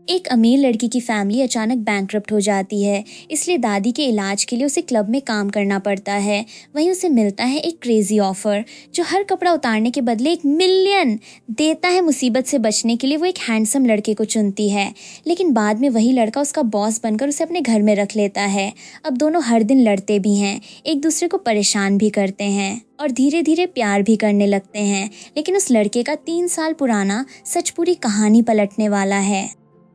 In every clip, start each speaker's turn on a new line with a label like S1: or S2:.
S1: एक अमीर लड़की की फैमिली अचानक बैंकरप्ट हो जाती है, इसलिए दादी के इलाज के लिए उसे क्लब में काम करना पड़ता है। वहीं उसे मिलता है एक क्रेजी ऑफर जो हर कपड़ा उतारने के बदले 1 मिलियन देता है। मुसीबत से बचने के लिए वो एक हैंडसम लड़के को चुनती है, लेकिन बाद में वही लड़का उसका बॉस बनकर उसे अपने घर में रख लेता है। अब दोनों हर दिन लड़ते भी हैं, एक दूसरे को परेशान भी करते हैं और धीरे धीरे प्यार भी करने लगते हैं। लेकिन उस लड़के का 3 साल पुराना सच पूरी कहानी पलटने वाला है।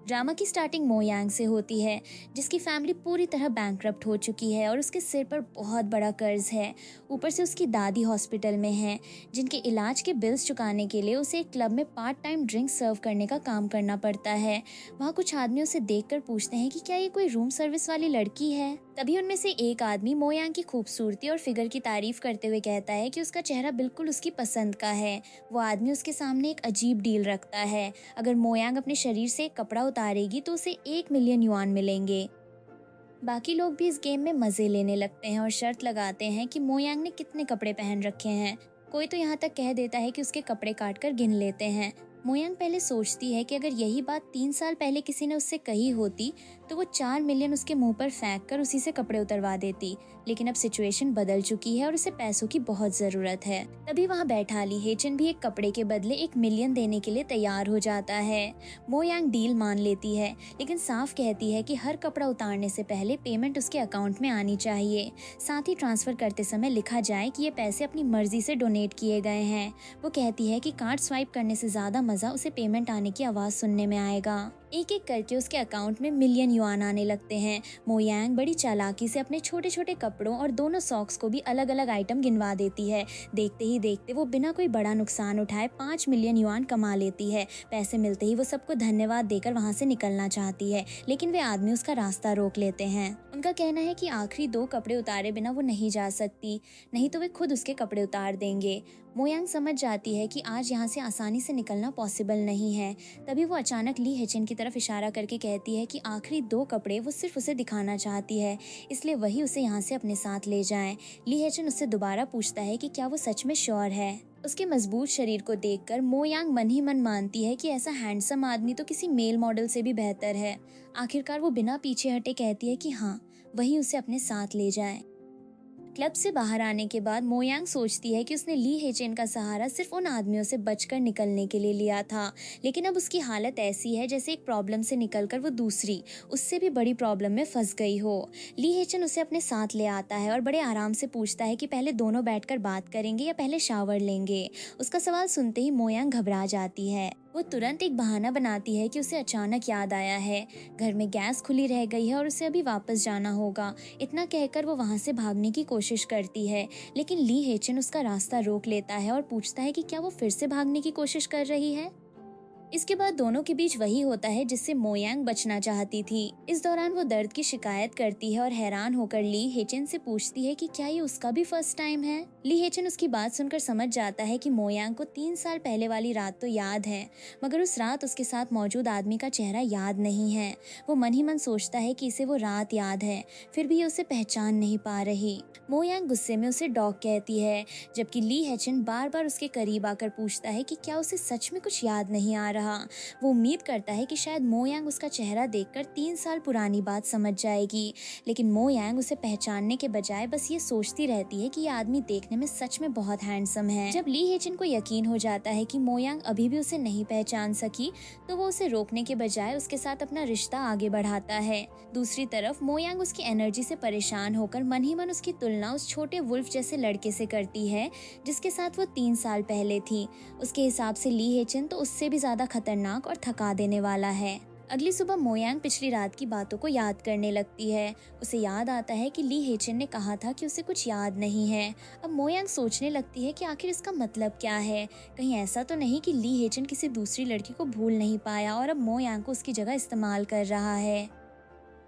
S1: ड्रामा की स्टार्टिंग मो यांग से होती है, जिसकी फैमिली पूरी तरह बैंकरप्ट हो चुकी है और उसके सिर पर बहुत बड़ा कर्ज है। ऊपर से उसकी दादी हॉस्पिटल में है, जिनके इलाज के बिल्स चुकाने के लिए उसे एक क्लब में पार्ट टाइम ड्रिंक सर्व करने का काम करना पड़ता है। वहाँ कुछ आदमी उसे देखकर पूछते हैं कि क्या ये कोई रूम सर्विस वाली लड़की है। तभी उनमें से एक आदमी मो यांग की खूबसूरती और फिगर की तारीफ करते हुए कहता है कि उसका चेहरा बिल्कुल उसकी पसंद का है। वो आदमी उसके सामने एक अजीब डील रखता है, अगर मो यांग अपने शरीर से एक कपड़ा उतारेगी तो उसे 1 मिलियन युआन मिलेंगे। बाकी लोग भी इस गेम में मजे लेने लगते हैं और शर्त लगाते हैं कि मो यांग ने कितने कपड़े पहन रखे हैं। कोई तो यहाँ तक कह देता है कि उसके कपड़े काट कर गिन लेते हैं। मो यांग पहले सोचती है कि अगर यही बात 3 साल पहले किसी ने उससे कही होती तो वो 4 मिलियन उसके मुंह पर फेंक कर उसी से कपड़े उतरवा देती। लेकिन अब सिचुएशन बदल चुकी है और उसे पैसों की बहुत जरूरत है। तभी वहाँ बैठा ली हेचन भी एक कपड़े के बदले 1 मिलियन देने के लिए तैयार हो जाता है। मो यांग डील मान लेती है, लेकिन साफ कहती है कि हर कपड़ा उतारने से पहले पेमेंट उसके अकाउंट में आनी चाहिए। साथ ही ट्रांसफर करते समय लिखा जाए कि ये पैसे अपनी मर्जी से डोनेट किए गए हैं। वो कहती है कि कार्ड स्वाइप करने से ज्यादा मजा उसे पेमेंट आने की आवाज सुनने में आएगा। एक एक करके उसके अकाउंट में मिलियन युआन आने लगते हैं। मो यांग बड़ी चालाकी से अपने छोटे छोटे कपड़ों और दोनों सॉक्स को भी अलग अलग आइटम गिनवा देती है। देखते ही देखते वो बिना कोई बड़ा नुकसान उठाए 5 मिलियन युआन कमा लेती है। पैसे मिलते ही वो सबको धन्यवाद देकर वहाँ से निकलना चाहती है, लेकिन वे आदमी उसका रास्ता रोक लेते हैं। उनका कहना है कि आखिरी 2 कपड़े उतारे बिना वो नहीं जा सकती, नहीं तो वे खुद उसके कपड़े उतार देंगे। मो यांग समझ जाती है कि आज यहाँ से आसानी से निकलना पॉसिबल नहीं है। तभी वो अचानक ली हेचन की तरफ इशारा करके कहती है कि आखिरी 2 कपड़े वो सिर्फ उसे दिखाना चाहती है, इसलिए वही उसे यहाँ से अपने साथ ले जाएं। ली हेचन उससे दोबारा पूछता है कि क्या वो सच में श्योर है। उसके मजबूत शरीर को देखकर मो यांग मन ही मन मानती है कि ऐसा हैंडसम आदमी तो किसी मेल मॉडल से भी बेहतर है। आखिरकार वो बिना पीछे हटे कहती है कि हाँ, वही उसे अपने साथ ले जाए। क्लब से बाहर आने के बाद मो यांग सोचती है कि उसने ली हेचेन का सहारा सिर्फ उन आदमियों से बचकर निकलने के लिए लिया था, लेकिन अब उसकी हालत ऐसी है जैसे एक प्रॉब्लम से निकलकर वो दूसरी, उससे भी बड़ी प्रॉब्लम में फंस गई हो। ली हेचन उसे अपने साथ ले आता है और बड़े आराम से पूछता है कि पहले दोनों बैठकर बात करेंगे या पहले शावर लेंगे। उसका सवाल सुनते ही मो यांग घबरा जाती है। वो तुरंत एक बहाना बनाती है कि उसे अचानक याद आया है, घर में गैस खुली रह गई है और उसे अभी वापस जाना होगा। इतना कहकर वो वहाँ से भागने की कोशिश करती है, लेकिन ली हेचन उसका रास्ता रोक लेता है और पूछता है कि क्या वो फिर से भागने की कोशिश कर रही है। इसके बाद दोनों के बीच वही होता है जिससे मो यांग बचना चाहती थी। इस दौरान वो दर्द की शिकायत करती है और हैरान होकर ली हेचन से पूछती है कि क्या ये उसका भी फर्स्ट टाइम है। ली हेचन उसकी बात सुनकर समझ जाता है कि मो यांग को 3 साल पहले वाली रात तो याद है, मगर उस रात उसके साथ मौजूद आदमी का चेहरा याद नहीं है। वो मन ही मन सोचता है कि इसे वो रात याद है, फिर भी ये उसे पहचान नहीं पा रही। मो यांग गुस्से में उसे डॉग कहती है, जबकि ली हेचन बार बार उसके करीब आकर पूछता है कि क्या उसे सच में कुछ याद नहीं आ रहा। वो उम्मीद करता है कि शायद मो यांग उसका चेहरा देखकर 3 साल पुरानी बात समझ जाएगी, लेकिन मो यांग उसे पहचानने के बजाय बस ये सोचती रहती है कि ये आदमी देखने में सच में बहुत हैंडसम है। जब ली हेचन को यकीन हो जाता है कि मो यांग अभी भी उसे नहीं पहचान सकी, तो वो उसे रोकने के बजाय उसके साथ अपना रिश्ता आगे बढ़ाता है। दूसरी तरफ मो यांग उसकी एनर्जी से परेशान होकर मन ही मन उसकी तुलना उस छोटे वुल्फ जैसे लड़के से करती है जिसके साथ वो 3 साल पहले थी। उसके हिसाब से ली हेचन तो उससे भी ज्यादा खतरनाक और थका देने वाला है। अगली सुबह मो यांग पिछली रात की बातों को याद करने लगती है। उसे याद आता है कि ली हेचन ने कहा था कि उसे कुछ याद नहीं है। अब मो यांग सोचने लगती है कि आखिर इसका मतलब क्या है। कहीं ऐसा तो नहीं कि ली हेचन किसी दूसरी लड़की को भूल नहीं पाया और अब मो यांग को उसकी जगह इस्तेमाल कर रहा है।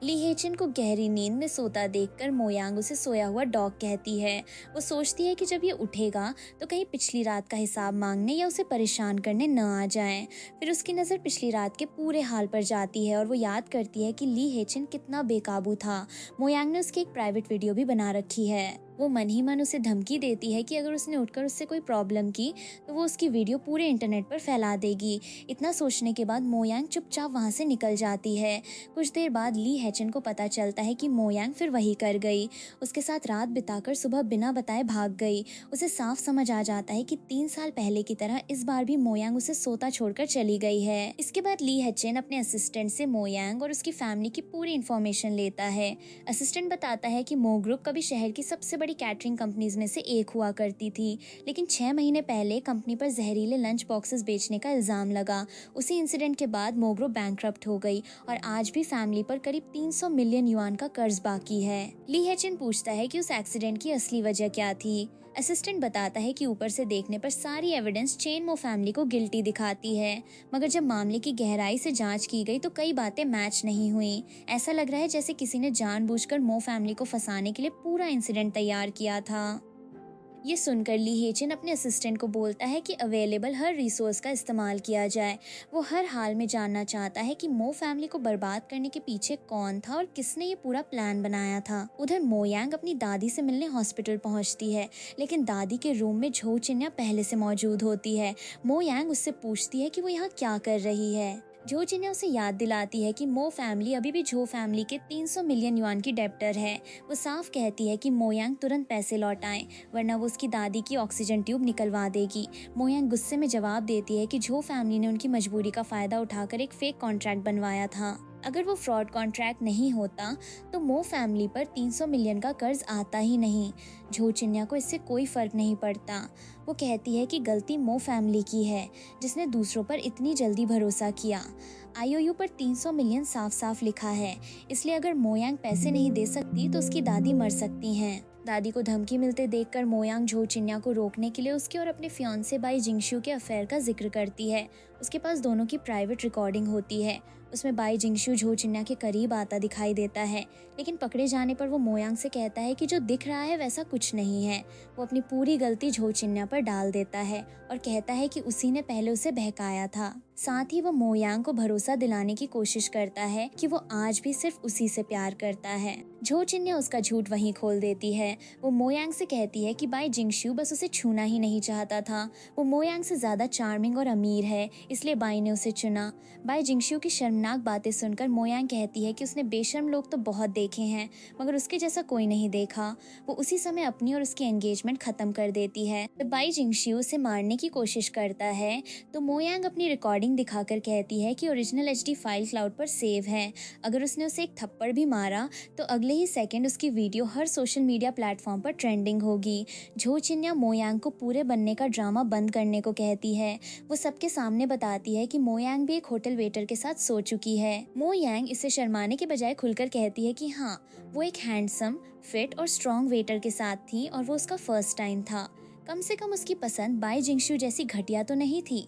S1: ली हेचन को गहरी नींद में सोता देखकर मो यांग उसे सोया हुआ डॉग कहती है। वो सोचती है कि जब ये उठेगा तो कहीं पिछली रात का हिसाब मांगने या उसे परेशान करने न आ जाए। फिर उसकी नज़र पिछली रात के पूरे हाल पर जाती है और वो याद करती है कि ली हेचन कितना बेकाबू था। मो यांग ने उसकी एक प्राइवेट वीडियो भी बना रखी है। वो मन ही मन उसे धमकी देती है कि अगर उसने उठकर उससे कोई प्रॉब्लम की तो वो उसकी वीडियो पूरे इंटरनेट पर फैला देगी। इतना सोचने के बाद मो यांग चुपचाप वहाँ से निकल जाती है। कुछ देर बाद ली हेचन को पता चलता है कि मो यांग फिर वही कर गई, उसके साथ रात बिताकर सुबह बिना बताए भाग गई। उसे साफ समझ आ जाता है कि 3 साल पहले की तरह इस बार भी मो यांग उसे सोता छोड़कर चली गई है। इसके बाद ली हेचन अपने असिस्टेंट से मो यांग और उसकी फैमिली की पूरी इन्फॉर्मेशन लेता है। असिस्टेंट बताता है कि मो ग्रुप कभी शहर की सबसे बड़ी कैटरिंग कंपनीज में से एक हुआ करती थी, लेकिन 6 महीने पहले कंपनी पर जहरीले लंच बॉक्सेस बेचने का इल्जाम लगा। उसी इंसिडेंट के बाद मो ग्रुप बैंकरप्ट हो गई और आज भी फैमिली पर करीब 300 मिलियन युआन का कर्ज बाकी है। ली हेचन पूछता है कि उस एक्सीडेंट की असली वजह क्या थी। असिस्टेंट बताता है कि ऊपर से देखने पर सारी एविडेंस चेन मो फैमिली को गिल्टी दिखाती है, मगर जब मामले की गहराई से जांच की गई तो कई बातें मैच नहीं हुई। ऐसा लग रहा है जैसे किसी ने जानबूझकर मो फैमिली को फंसाने के लिए पूरा इंसिडेंट तैयार किया था। ये सुनकर ली हेचन अपने असिस्टेंट को बोलता है कि अवेलेबल हर रिसोर्स का इस्तेमाल किया जाए। वो हर हाल में जानना चाहता है कि मो फैमिली को बर्बाद करने के पीछे कौन था और किसने ये पूरा प्लान बनाया था। उधर मो यांग अपनी दादी से मिलने हॉस्पिटल पहुंचती है, लेकिन दादी के रूम में झो चिन्या पहले से मौजूद होती है। मो यांग उससे पूछती है कि वो यहाँ क्या कर रही है। झो चिन्या उसे याद दिलाती है कि मो फैमिली अभी भी झो फैमिली के 300 मिलियन युआन की डेब्टर है। वो साफ कहती है कि मो यांग तुरंत पैसे लौटाएं, वरना वो उसकी दादी की ऑक्सीजन ट्यूब निकलवा देगी। मो यांग गुस्से में जवाब देती है कि झो फैमिली ने उनकी मजबूरी का फायदा उठाकर एक फेक कॉन्ट्रैक्ट बनवाया था। अगर वो फ्रॉड कॉन्ट्रैक्ट नहीं होता तो मो फैमिली पर 300 मिलियन का कर्ज आता ही नहीं। झो चिन्या को इससे कोई फर्क नहीं पड़ता। वो कहती है कि गलती मो फैमिली की है, जिसने दूसरों पर इतनी जल्दी भरोसा किया। आईओयू पर 300 मिलियन साफ साफ लिखा है, इसलिए अगर मो यांग पैसे नहीं दे सकती तो उसकी दादी मर सकती हैं। दादी को धमकी मिलते देखकर मो यांग झो चिन्या को रोकने के लिए उसके और अपने फियांसे बाई जिंगशू के अफेयर का जिक्र करती है। उसके पास दोनों की प्राइवेट रिकॉर्डिंग होती है। उसमें बाई जिंगशू झो चिन्या के करीब आता दिखाई देता है, लेकिन पकड़े जाने पर वो मो यांग से कहता है कि जो दिख रहा है वैसा कुछ नहीं है। वो अपनी पूरी गलती झो चिन्या पर डाल देता है और कहता है कि उसी ने पहले उसे बहकाया था। साथ ही वो मो यांग को भरोसा दिलाने की कोशिश करता है कि वो आज भी सिर्फ उसी से प्यार करता है। झो चिन्या उसका झूठ वहीं खोल देती है। वो मो यांग से कहती है कि बाई जिंगशू बस उसे छूना ही नहीं चाहता था। वो मो यांग से ज्यादा चार्मिंग और अमीर है, इसलिए बाई ने उसे चुना। बाई जिंगशू की शर्मनाक बातें सुनकर मो यांग कहती है कि उसने बेशर्म लोग तो बहुत देखे हैं, मगर उसके जैसा कोई नहीं देखा। वो उसी समय अपनी और उसकी एंगेजमेंट खत्म कर देती है। जब बाई जिंगशू उसे मारने की कोशिश करता है तो मो यांग अपनी रिकॉर्डिंग दिखाकर कहती है कि ओरिजिनल एचडी फाइल क्लाउड पर सेव है। अगर उसने उसे एक थप्पड़ भी मारा तो अगले ही सेकंड उसकी वीडियो हर सोशल मीडिया प्लेटफॉर्म पर ट्रेंडिंग होगी। झो चिन्या मो यांग को पूरे बनने का ड्रामा बंद करने को कहती है। वो सबके सामने बताती है कि मो यांग भी एक होटल वेटर के साथ सो चुकी है। मो यांग इसे शर्माने के बजाय खुलकर कहती है कि हाँ, वो एक हैंडसम, फिट और स्ट्रॉन्ग वेटर के साथ थी और वो उसका फर्स्ट टाइम था। कम से कम उसकी पसंद बाई जिंगशू जैसी घटिया तो नहीं थी।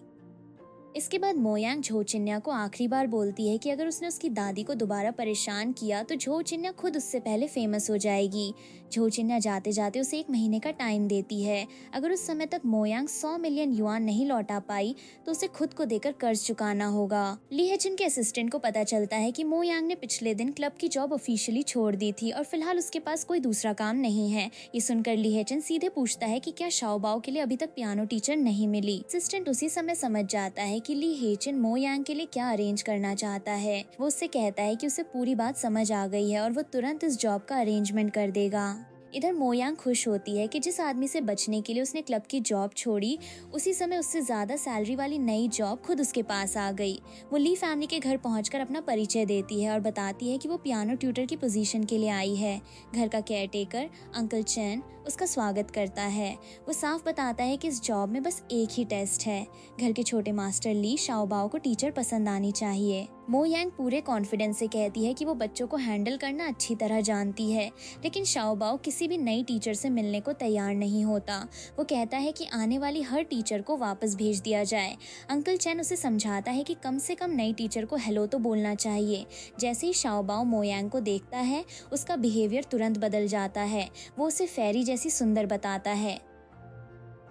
S1: इसके बाद मो यांग झो चिन्या को आखिरी बार बोलती है कि अगर उसने उसकी दादी को दोबारा परेशान किया तो झो चिन्या खुद उससे पहले फेमस हो जाएगी। झो चिन्या जाते जाते उसे 1 महीने का टाइम देती है। अगर उस समय तक मो यांग 100 मिलियन युआन नहीं लौटा पाई तो उसे खुद को देकर कर्ज चुकाना होगा। ली हेचन के असिस्टेंट को पता चलता है कि मो यांग ने पिछले दिन क्लब की जॉब ऑफिशियली छोड़ दी थी और फिलहाल उसके पास कोई दूसरा काम नहीं है। ये सुनकर ली हेचन सीधे पूछता है कि क्या शाओबाओ के लिए अभी तक पियानो टीचर नहीं मिली। असिस्टेंट उसी समय समझ जाता है कि ली हेचन मो यांग के लिए क्या अरेंज करना चाहता है। वो उससे कहता है कि उसे पूरी बात समझ आ गई है और वो तुरंत इस जॉब का अरेंजमेंट कर देगा। इधर मो यांग खुश होती है कि जिस आदमी से बचने के लिए उसने क्लब की जॉब छोड़ी, उसी समय उससे ज्यादा सैलरी वाली नई जॉब खुद उसके पास आ गई। वो ली फैमिली के घर पहुंचकर अपना परिचय देती है और बताती है कि वो पियानो ट्यूटर की पोजीशन के लिए आई है। घर का केयरटेकर अंकल चैन उसका स्वागत करता है। वो साफ बताता है कि इस जॉब में बस एक ही टेस्ट है। घर के छोटे मास्टर ली शाओबाओ को टीचर पसंद आनी चाहिए। मो यांग पूरे कॉन्फिडेंस से कहती है कि वो बच्चों को हैंडल करना अच्छी तरह जानती है, लेकिन शाओबाओ किसी भी नई टीचर से मिलने को तैयार नहीं होता। वो कहता है कि आने वाली हर टीचर को वापस भेज दिया जाए। अंकल चैन उसे समझाता है कि कम से कम नई टीचर को हेलो तो बोलना चाहिए। जैसे ही शाओबाओ मो यांग को देखता है, उसका बिहेवियर तुरंत बदल जाता है। वो उसे फेरी जैसी सुंदर बताता है।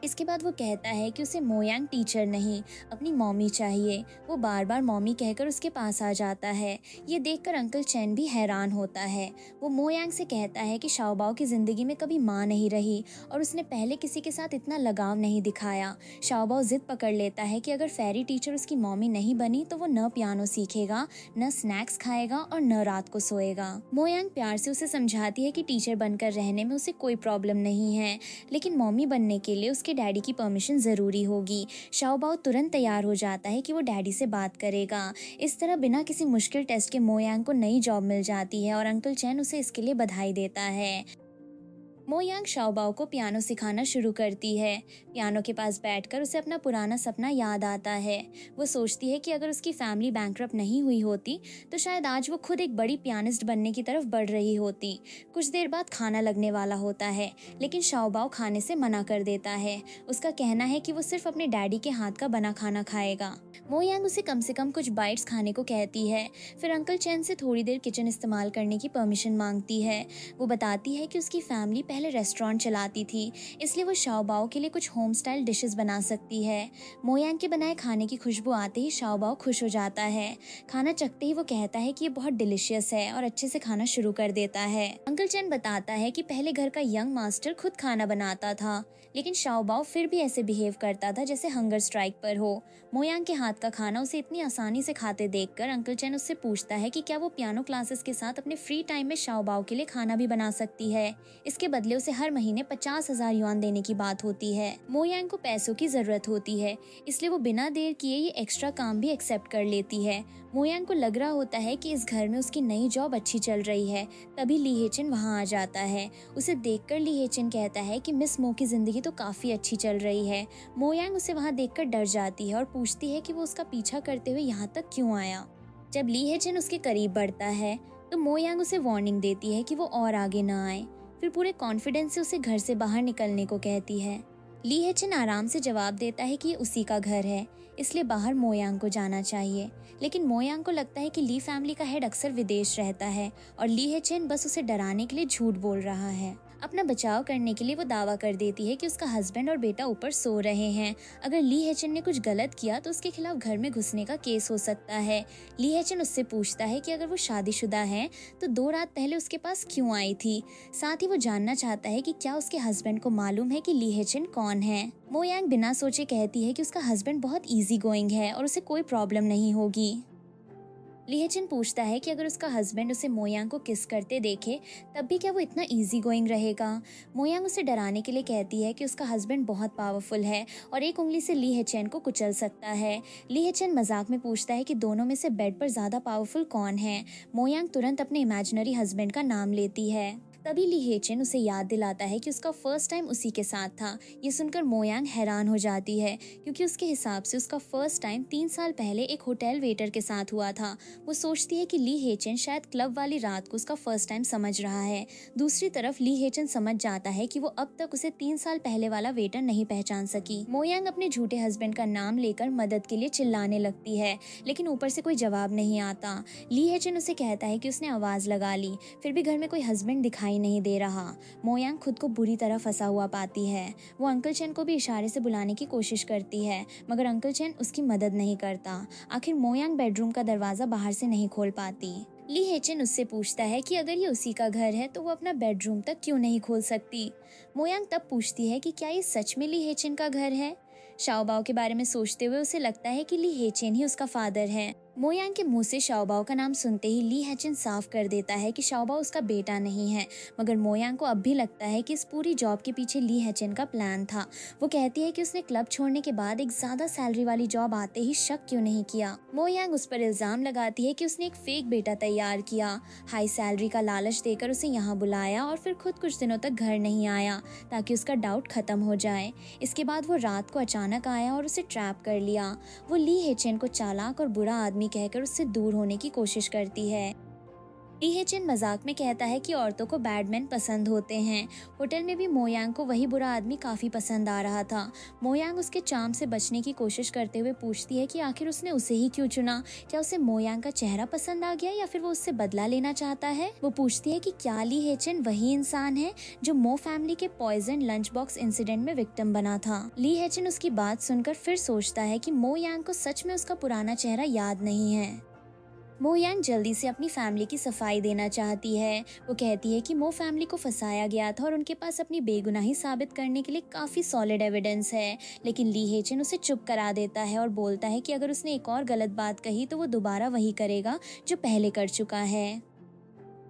S1: इसके बाद वो कहता है कि उसे मोयांग टीचर नहीं, अपनी मॉमी चाहिए। वो बार बार मॉमी कहकर उसके पास आ जाता है। ये देखकर अंकल चैन भी हैरान होता है। वो मोयांग से कहता है कि शाओबाओ की जिंदगी में कभी माँ नहीं रही और उसने पहले किसी के साथ इतना लगाव नहीं दिखाया। शाओबाओ जिद पकड़ लेता है कि अगर फेरी टीचर उसकी मॉमी नहीं बनी तो वो न पियानो सीखेगा, न स्नैक्स खाएगा और न रात को सोएगा। मोयांग प्यार से उसे समझाती है कि टीचर बनकर रहने में उसे कोई प्रॉब्लम नहीं है, लेकिन मॉमी बनने के लिए उसके डैडी की परमिशन जरूरी होगी। शाओबाओ तुरंत तैयार हो जाता है कि वो डैडी से बात करेगा। इस तरह बिना किसी मुश्किल टेस्ट के मोयांग को नई जॉब मिल जाती है और अंकल चैन उसे इसके लिए बधाई देता है। मोयांग शाओबाओ को पियानो सिखाना शुरू करती है। पियानो के पास बैठकर उसे अपना पुराना सपना याद आता है। वो सोचती है कि अगर उसकी फैमिली बैंकरप्ट नहीं हुई होती तो शायद आज वो खुद एक बड़ी पियानिस्ट बनने की तरफ बढ़ रही होती। कुछ देर बाद खाना लगने वाला होता है, लेकिन शाओबाओ खाने से मना कर देता है। उसका कहना है कि वो सिर्फ अपने डैडी के हाथ का बना खाना खाएगा। मोयांग उसे कम से कम कुछ बाइट्स खाने को कहती है। फिर अंकल चैन से थोड़ी देर किचन इस्तेमाल करने की परमिशन मांगती है। वो बताती है कि उसकी फैमिली पहले रेस्टोरेंट चलाती थी, इसलिए वो शाओबाओ के लिए कुछ होम स्टाइल डिशेस बना सकती है। मोयांग के बनाए खाने की खुशबू आते ही शाओबाओ खुश हो जाता है। खाना चखते ही वो कहता है कि ये बहुत डिलीशियस है और अच्छे से खाना शुरू कर देता है। अंकल चैन बताता है कि पहले घर का यंग मास्टर खुद खाना बनाता था, लेकिन शाओबाओ फिर भी ऐसे बिहेव करता था जैसे हंगर स्ट्राइक पर हो। मोयांग के हाथ का खाना उसे इतनी आसानी से खाते देखकर अंकल चैन उससे पूछता है कि क्या वो पियानो क्लासेस के साथ अपने फ्री टाइम में शाओबाओ के लिए खाना भी बना सकती है। इसके बदले उसे हर महीने 50,000 युआन देने की बात होती है। मोयांग को पैसों की जरूरत होती है, इसलिए वो बिना देर किए ये एक्स्ट्रा काम भी एक्सेप्ट कर लेती है। मोयांग को लग रहा होता है कि इस घर में उसकी नई जॉब अच्छी चल रही है। तभी ली हेचिन वहाँ आ जाता है। उसे देखकर ली हेचिन कहता है कि मिस मो की जिंदगी तो काफी अच्छी चल रही है। मोयांग उसे वहाँ देखकर डर जाती है और पूछती है कि वो उसका पीछा करते हुए यहाँ तक क्यों आया। जब ली हेचिन उसके करीब बढ़ता है तो मोयांग उसे वार्निंग देती है कि वो और आगे न आए। फिर पूरे कॉन्फिडेंस से उसे घर से बाहर निकलने को कहती है। ली हेचिन आराम से जवाब देता है कि ये उसी का घर है, इसलिए बाहर मोयांग को जाना चाहिए। लेकिन मोयांग को लगता है कि ली फैमिली का हेड अक्सर विदेश रहता है और ली हेचिन बस उसे डराने के लिए झूठ बोल रहा है। अपना बचाव करने के लिए वो दावा कर देती है कि उसका हस्बैंड और बेटा ऊपर सो रहे हैं। अगर ली हेचिन ने कुछ गलत किया तो उसके खिलाफ घर में घुसने का केस हो सकता है। ली हेचिन उससे पूछता है कि अगर वो शादीशुदा है तो 2 रात पहले उसके पास क्यों आई थी। साथ ही वो जानना चाहता है कि क्या उसके हस्बैंड को मालूम है कि ली हेचिन कौन है। मोयांग बिना सोचे कहती है कि उसका हस्बैंड बहुत इजी गोइंग है और उसे कोई प्रॉब्लम नहीं होगी। ली हेचिन पूछता है कि अगर उसका हस्बैंड उसे मोयांग को किस करते देखे तब भी क्या वो इतना इजी गोइंग रहेगा। मोयांग उसे डराने के लिए कहती है कि उसका हस्बैंड बहुत पावरफुल है और एक उंगली से ली हेचिन को कुचल सकता है। ली हेचिन मजाक में पूछता है कि दोनों में से बेड पर ज्यादा पावरफुल कौन है। मोयांग तुरंत अपने इमेजिनरी हस्बैंड का नाम लेती है। तभी ली हेचिन उसे याद दिलाता है कि उसका फर्स्ट टाइम उसी के साथ था। ये सुनकर मोयांग हैरान हो जाती है, क्योंकि उसके हिसाब से उसका फर्स्ट टाइम 3 साल पहले एक होटल वेटर के साथ हुआ था। वो सोचती है कि ली हेचिन शायद क्लब वाली रात को उसका फर्स्ट टाइम समझ रहा है। दूसरी तरफ ली हेचिन समझ जाता है कि वो अब तक उसे 3 साल पहले वाला वेटर नहीं पहचान सकी। मोयांग अपने झूठे हस्बैंड का नाम लेकर मदद के लिए चिल्लाने लगती है, लेकिन ऊपर से कोई जवाब नहीं आता। ली हेचिन उसे कहता है कि उसने आवाज लगा ली, फिर भी घर में कोई हस्बैंड दिखाई नहीं दे रहा। मोयांग खुद को बुरी तरह फंसा हुआ पाती है। वो अंकल चैन को भी इशारे से बुलाने की कोशिश करती है, मगर अंकल चैन उसकी मदद नहीं करता। आखिर मोयांग बेडरूम का दरवाजा बाहर से नहीं खोल पाती। ली हेचिन उससे पूछता है कि अगर ये उसी का घर है तो वो अपना बेडरूम तक क्यों नहीं खोल सकती। मोयांग तब पूछती है कि क्या ये सच में ली हेचिन का घर है। शाओबाओ के बारे में सोचते हुए उसे लगता है कि ली हेचिन ही उसका फादर है। मोयांग के मुंह से शाओबाओ का नाम सुनते ही ली हेचिन साफ कर देता है कि शाओबाओ उसका बेटा नहीं है, मगर मोयांग को अब भी लगता है कि इस पूरी जॉब के पीछे ली हेचिन का प्लान था। वो कहती है कि उसने क्लब छोड़ने के बाद एक ज्यादा सैलरी वाली जॉब आते ही शक क्यों नहीं किया। मोयांग उस पर इल्जाम लगाती है कि उसने एक फेक बेटा तैयार किया, हाई सैलरी का लालच देकर उसे यहाँ बुलाया और फिर खुद कुछ दिनों तक घर नहीं आया ताकि उसका डाउट खत्म हो जाए। इसके बाद वो रात को अचानक आया और उसे ट्रैप कर लिया। वो ली हेचिन को चालाक और बुरा आदमी कहकर उससे दूर होने की कोशिश करती है। ली हेचन मजाक में कहता है कि औरतों को बैडमैन पसंद होते हैं। होटल में भी मोयांग को वही बुरा आदमी काफी पसंद आ रहा था। मोयांग उसके चार्म से बचने की कोशिश करते हुए पूछती है कि आखिर उसने उसे ही क्यों चुना। क्या उसे मोयांग का चेहरा पसंद आ गया या फिर वो उससे बदला लेना चाहता है। वो पूछती है कि क्या ली हेचन वही इंसान है जो मो फैमिली के पॉइजन लंच बॉक्स इंसिडेंट में विक्टिम बना था। ली हेचन उसकी बात सुनकर फिर सोचता है कि मो यांग को सच में उसका पुराना चेहरा याद नहीं है। मो यांग जल्दी से अपनी फैमिली की सफाई देना चाहती है। वो कहती है कि मो फैमिली को फंसाया गया था और उनके पास अपनी बेगुनाही साबित करने के लिए काफी सॉलिड एविडेंस है। लेकिन ली हेचन उसे चुप करा देता है और बोलता है कि अगर उसने एक और गलत बात कही तो वो दोबारा वही करेगा जो पहले कर चुका है।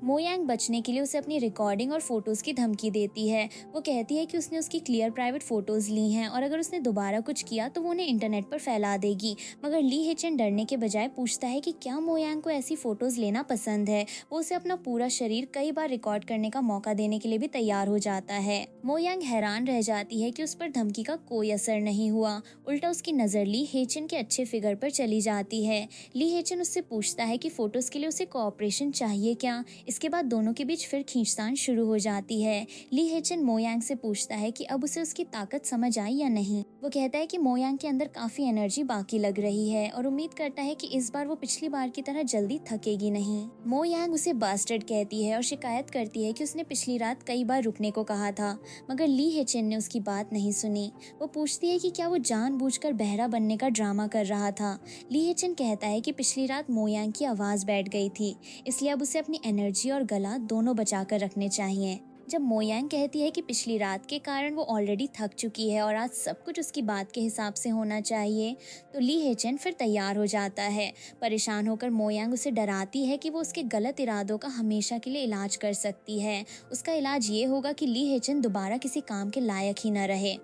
S1: मो यांग बचने के लिए उसे अपनी रिकॉर्डिंग और फोटोज की धमकी देती है। वो कहती है कि उसने उसकी क्लियर प्राइवेट फोटोज ली हैं और अगर उसने दोबारा कुछ किया तो वो उन्हें इंटरनेट पर फैला देगी। मगर ली हेचन डरने के बजाय पूछता है कि क्या मो यांग को ऐसी फोटोज लेना पसंद है। वो उसे अपना पूरा शरीर कई बार रिकॉर्ड करने का मौका देने के लिए भी तैयार हो जाता है। मो यांग हैरान रह जाती है कि उस पर धमकी का कोई असर नहीं हुआ। उल्टा उसकी नजर ली हेचन के अच्छे फिगर पर चली जाती है। ली हेचन उससे पूछता है कि फोटोज के लिए उसे कोऑपरेशन चाहिए क्या। इसके बाद दोनों के बीच फिर खींचतान शुरू हो जाती है। ली हेचन मो यांग से पूछता है कि अब उसे उसकी ताकत समझ आई या नहीं। वो कहता है कि मो यांग के अंदर काफी एनर्जी बाकी लग रही है और उम्मीद करता है कि इस बार वो पिछली बार की तरह जल्दी थकेगी नहीं। मो यांग उसे बास्टर्ड कहती है और शिकायत करती है कि उसने पिछली रात कई बार रुकने को कहा था, मगर ली हेचन ने उसकी बात नहीं सुनी। वो पूछती है कि क्या वो जानबूझकर बहरा बनने का ड्रामा कर रहा था। ली हेचन कहता है कि पिछली रात मो यांग की आवाज बैठ गई थी, इसलिए अब उसे अपनी एनर्जी और गला दोनों बचाकर रखने चाहिए। जब मो यांग कहती है कि पिछली रात के कारण वो ऑलरेडी थक चुकी है और आज सब कुछ उसकी बात के हिसाब से होना चाहिए, तो ली हेचन फिर तैयार हो जाता है। परेशान होकर मो यांग उसे डराती है कि वो उसके गलत इरादों का हमेशा के लिए इलाज कर सकती है। उसका इलाज ये होगा कि ली हेचन दोबारा किसी काम के लायक ही न रहे।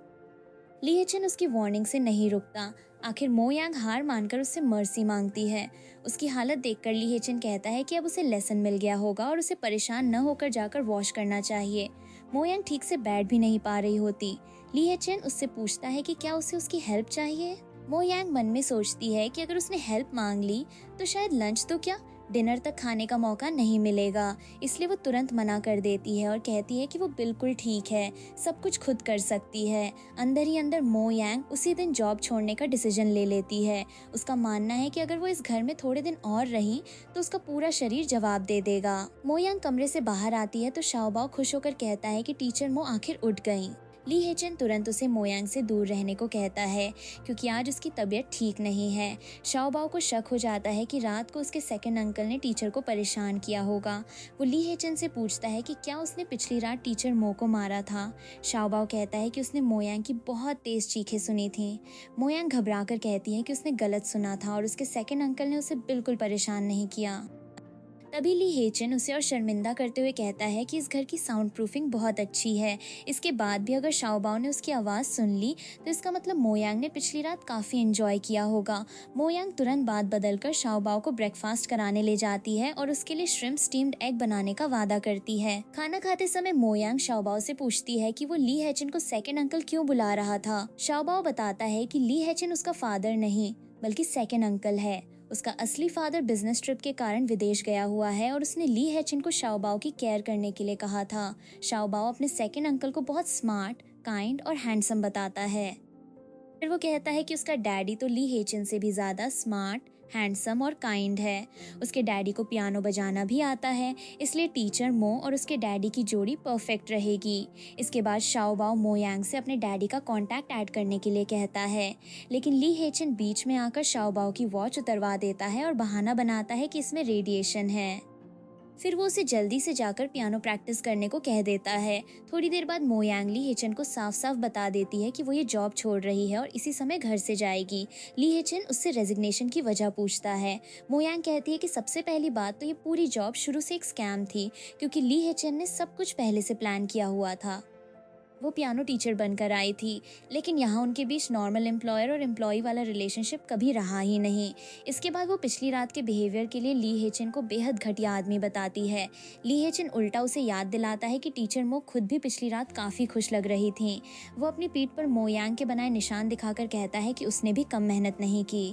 S1: ली हेचन उसकी वार्निंग से नहीं रुकता। आखिर मो यांग हार मानकर उससे मर्सी मांगती है। उसकी हालत देखकर ली हेचन कहता है कि अब उसे लेसन मिल गया होगा और उसे परेशान न होकर जाकर वॉश करना चाहिए। मो यांग ठीक से बैठ भी नहीं पा रही होती। ली हेचन उससे पूछता है कि क्या उसे उसकी हेल्प चाहिए। मो यांग मन में सोचती है कि अगर उसने हेल्प मांग ली तो शायद लंच तो क्या डिनर तक खाने का मौका नहीं मिलेगा, इसलिए वो तुरंत मना कर देती है और कहती है कि वो बिल्कुल ठीक है, सब कुछ खुद कर सकती है। अंदर ही अंदर मो यांग उसी दिन जॉब छोड़ने का डिसीजन ले लेती है। उसका मानना है कि अगर वो इस घर में थोड़े दिन और रही तो उसका पूरा शरीर जवाब दे देगा। मो यांग कमरे से बाहर आती है तो शाओबाओ खुश होकर कहता है कि टीचर मो आखिर उठ गई। ली हेचन तुरंत उसे मो यांग से दूर रहने को कहता है क्योंकि आज उसकी तबीयत ठीक नहीं है। शाओबाओ को शक हो जाता है कि रात को उसके सेकंड अंकल ने टीचर को परेशान किया होगा। वो ली हेचन से पूछता है कि क्या उसने पिछली रात टीचर मो को मारा था। शाओबाओ कहता है कि उसने मो यांग की बहुत तेज चीखें सुनी थी। मो यांग घबराकर कहती है कि उसने गलत सुना था और उसके सेकंड अंकल ने उसे बिल्कुल परेशान नहीं किया। तभी ली हेचन उसे और शर्मिंदा करते हुए कहता है कि इस घर की साउंड प्रूफिंग बहुत अच्छी है। इसके बाद भी अगर शाओबाओ ने उसकी आवाज़ सुन ली तो इसका मतलब मो यांग ने पिछली रात काफ़ी एंजॉय किया होगा। मो यांग तुरंत बात बदलकर शाओबाओ को ब्रेकफास्ट कराने ले जाती है और उसके लिए श्रिम्प स्टीम्ड एग बनाने का वादा करती है। खाना खाते समय मो यांग शाओबाओ से पूछती है कि वो ली हेचन को सेकेंड अंकल क्यों बुला रहा था। शाओबाओ बताता है कि ली हेचन उसका फादर नहीं बल्कि सेकेंड अंकल है। उसका असली फादर बिजनेस ट्रिप के कारण विदेश गया हुआ है और उसने ली हेचन को शाओबाओ की केयर करने के लिए कहा था। शाओबाओ अपने सेकंड अंकल को बहुत स्मार्ट, काइंड और हैंडसम बताता है। फिर वो कहता है कि उसका डैडी तो ली हेचन से भी ज्यादा स्मार्ट, हैंडसम और काइंड है। उसके डैडी को पियानो बजाना भी आता है, इसलिए टीचर मो और उसके डैडी की जोड़ी परफेक्ट रहेगी। इसके बाद शाओबाओ मो यांग से अपने डैडी का कांटेक्ट ऐड करने के लिए कहता है, लेकिन ली हेचन बीच में आकर शाओबाओ की वॉच उतरवा देता है और बहाना बनाता है कि इसमें रेडिएशन है। फिर वो उसे जल्दी से जाकर पियानो प्रैक्टिस करने को कह देता है। थोड़ी देर बाद मो यांग ली हेचन को साफ साफ बता देती है कि वो ये जॉब छोड़ रही है और इसी समय घर से जाएगी। ली हेचन उससे रेजिग्नेशन की वजह पूछता है। मो यांग कहती है कि सबसे पहली बात तो ये पूरी जॉब शुरू से एक स्कैम थी, क्योंकि ली हेचन ने सब कुछ पहले से प्लान किया हुआ था। वो पियानो टीचर बनकर आई थी, लेकिन यहाँ उनके बीच नॉर्मल एम्प्लॉयर और एम्प्लॉई वाला रिलेशनशिप कभी रहा ही नहीं। इसके बाद वो पिछली रात के बिहेवियर के लिए ली हेचन को बेहद घटिया आदमी बताती है। ली हेचन उल्टा उसे याद दिलाता है कि टीचर मो खुद भी पिछली रात काफ़ी खुश लग रही थी। वो अपनी पीठ पर मो यांग के बनाए निशान दिखाकर कहता है कि उसने भी कम मेहनत नहीं की।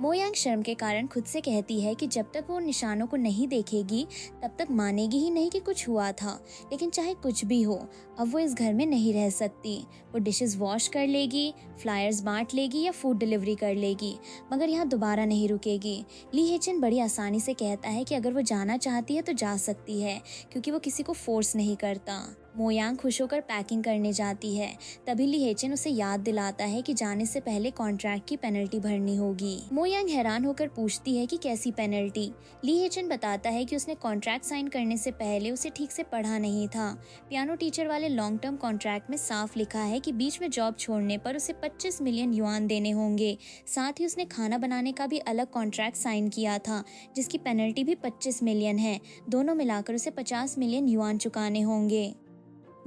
S1: मोयांग शर्म के कारण खुद से कहती है कि जब तक वो उन निशानों को नहीं देखेगी तब तक मानेगी ही नहीं कि कुछ हुआ था। लेकिन चाहे कुछ भी हो, अब वो इस घर में नहीं रह सकती। वो डिशेस वॉश कर लेगी, फ्लायर्स बांट लेगी या फूड डिलीवरी कर लेगी, मगर यहाँ दोबारा नहीं रुकेगी। ली हेचन बड़ी आसानी से कहता है कि अगर वो जाना चाहती है तो जा सकती है, क्योंकि वो किसी को फोर्स नहीं करता। मोयांग खुश होकर पैकिंग करने जाती है। तभी ली हेचन उसे याद दिलाता है कि जाने से पहले कॉन्ट्रैक्ट की पेनल्टी भरनी होगी। मोयांग हैरान होकर पूछती है कि कैसी पेनल्टी। ली हेचन बताता है कि उसने कॉन्ट्रैक्ट साइन करने से पहले उसे ठीक से पढ़ा नहीं था। पियानो टीचर वाले लॉन्ग टर्म कॉन्ट्रैक्ट में साफ लिखा है कि बीच में जॉब छोड़ने पर उसे 25 मिलियन युआन देने होंगे। साथ ही उसने खाना बनाने का भी अलग कॉन्ट्रैक्ट साइन किया था, जिसकी पेनल्टी भी 25 मिलियन है। दोनों मिलाकर उसे 50 मिलियन युआन चुकाने होंगे।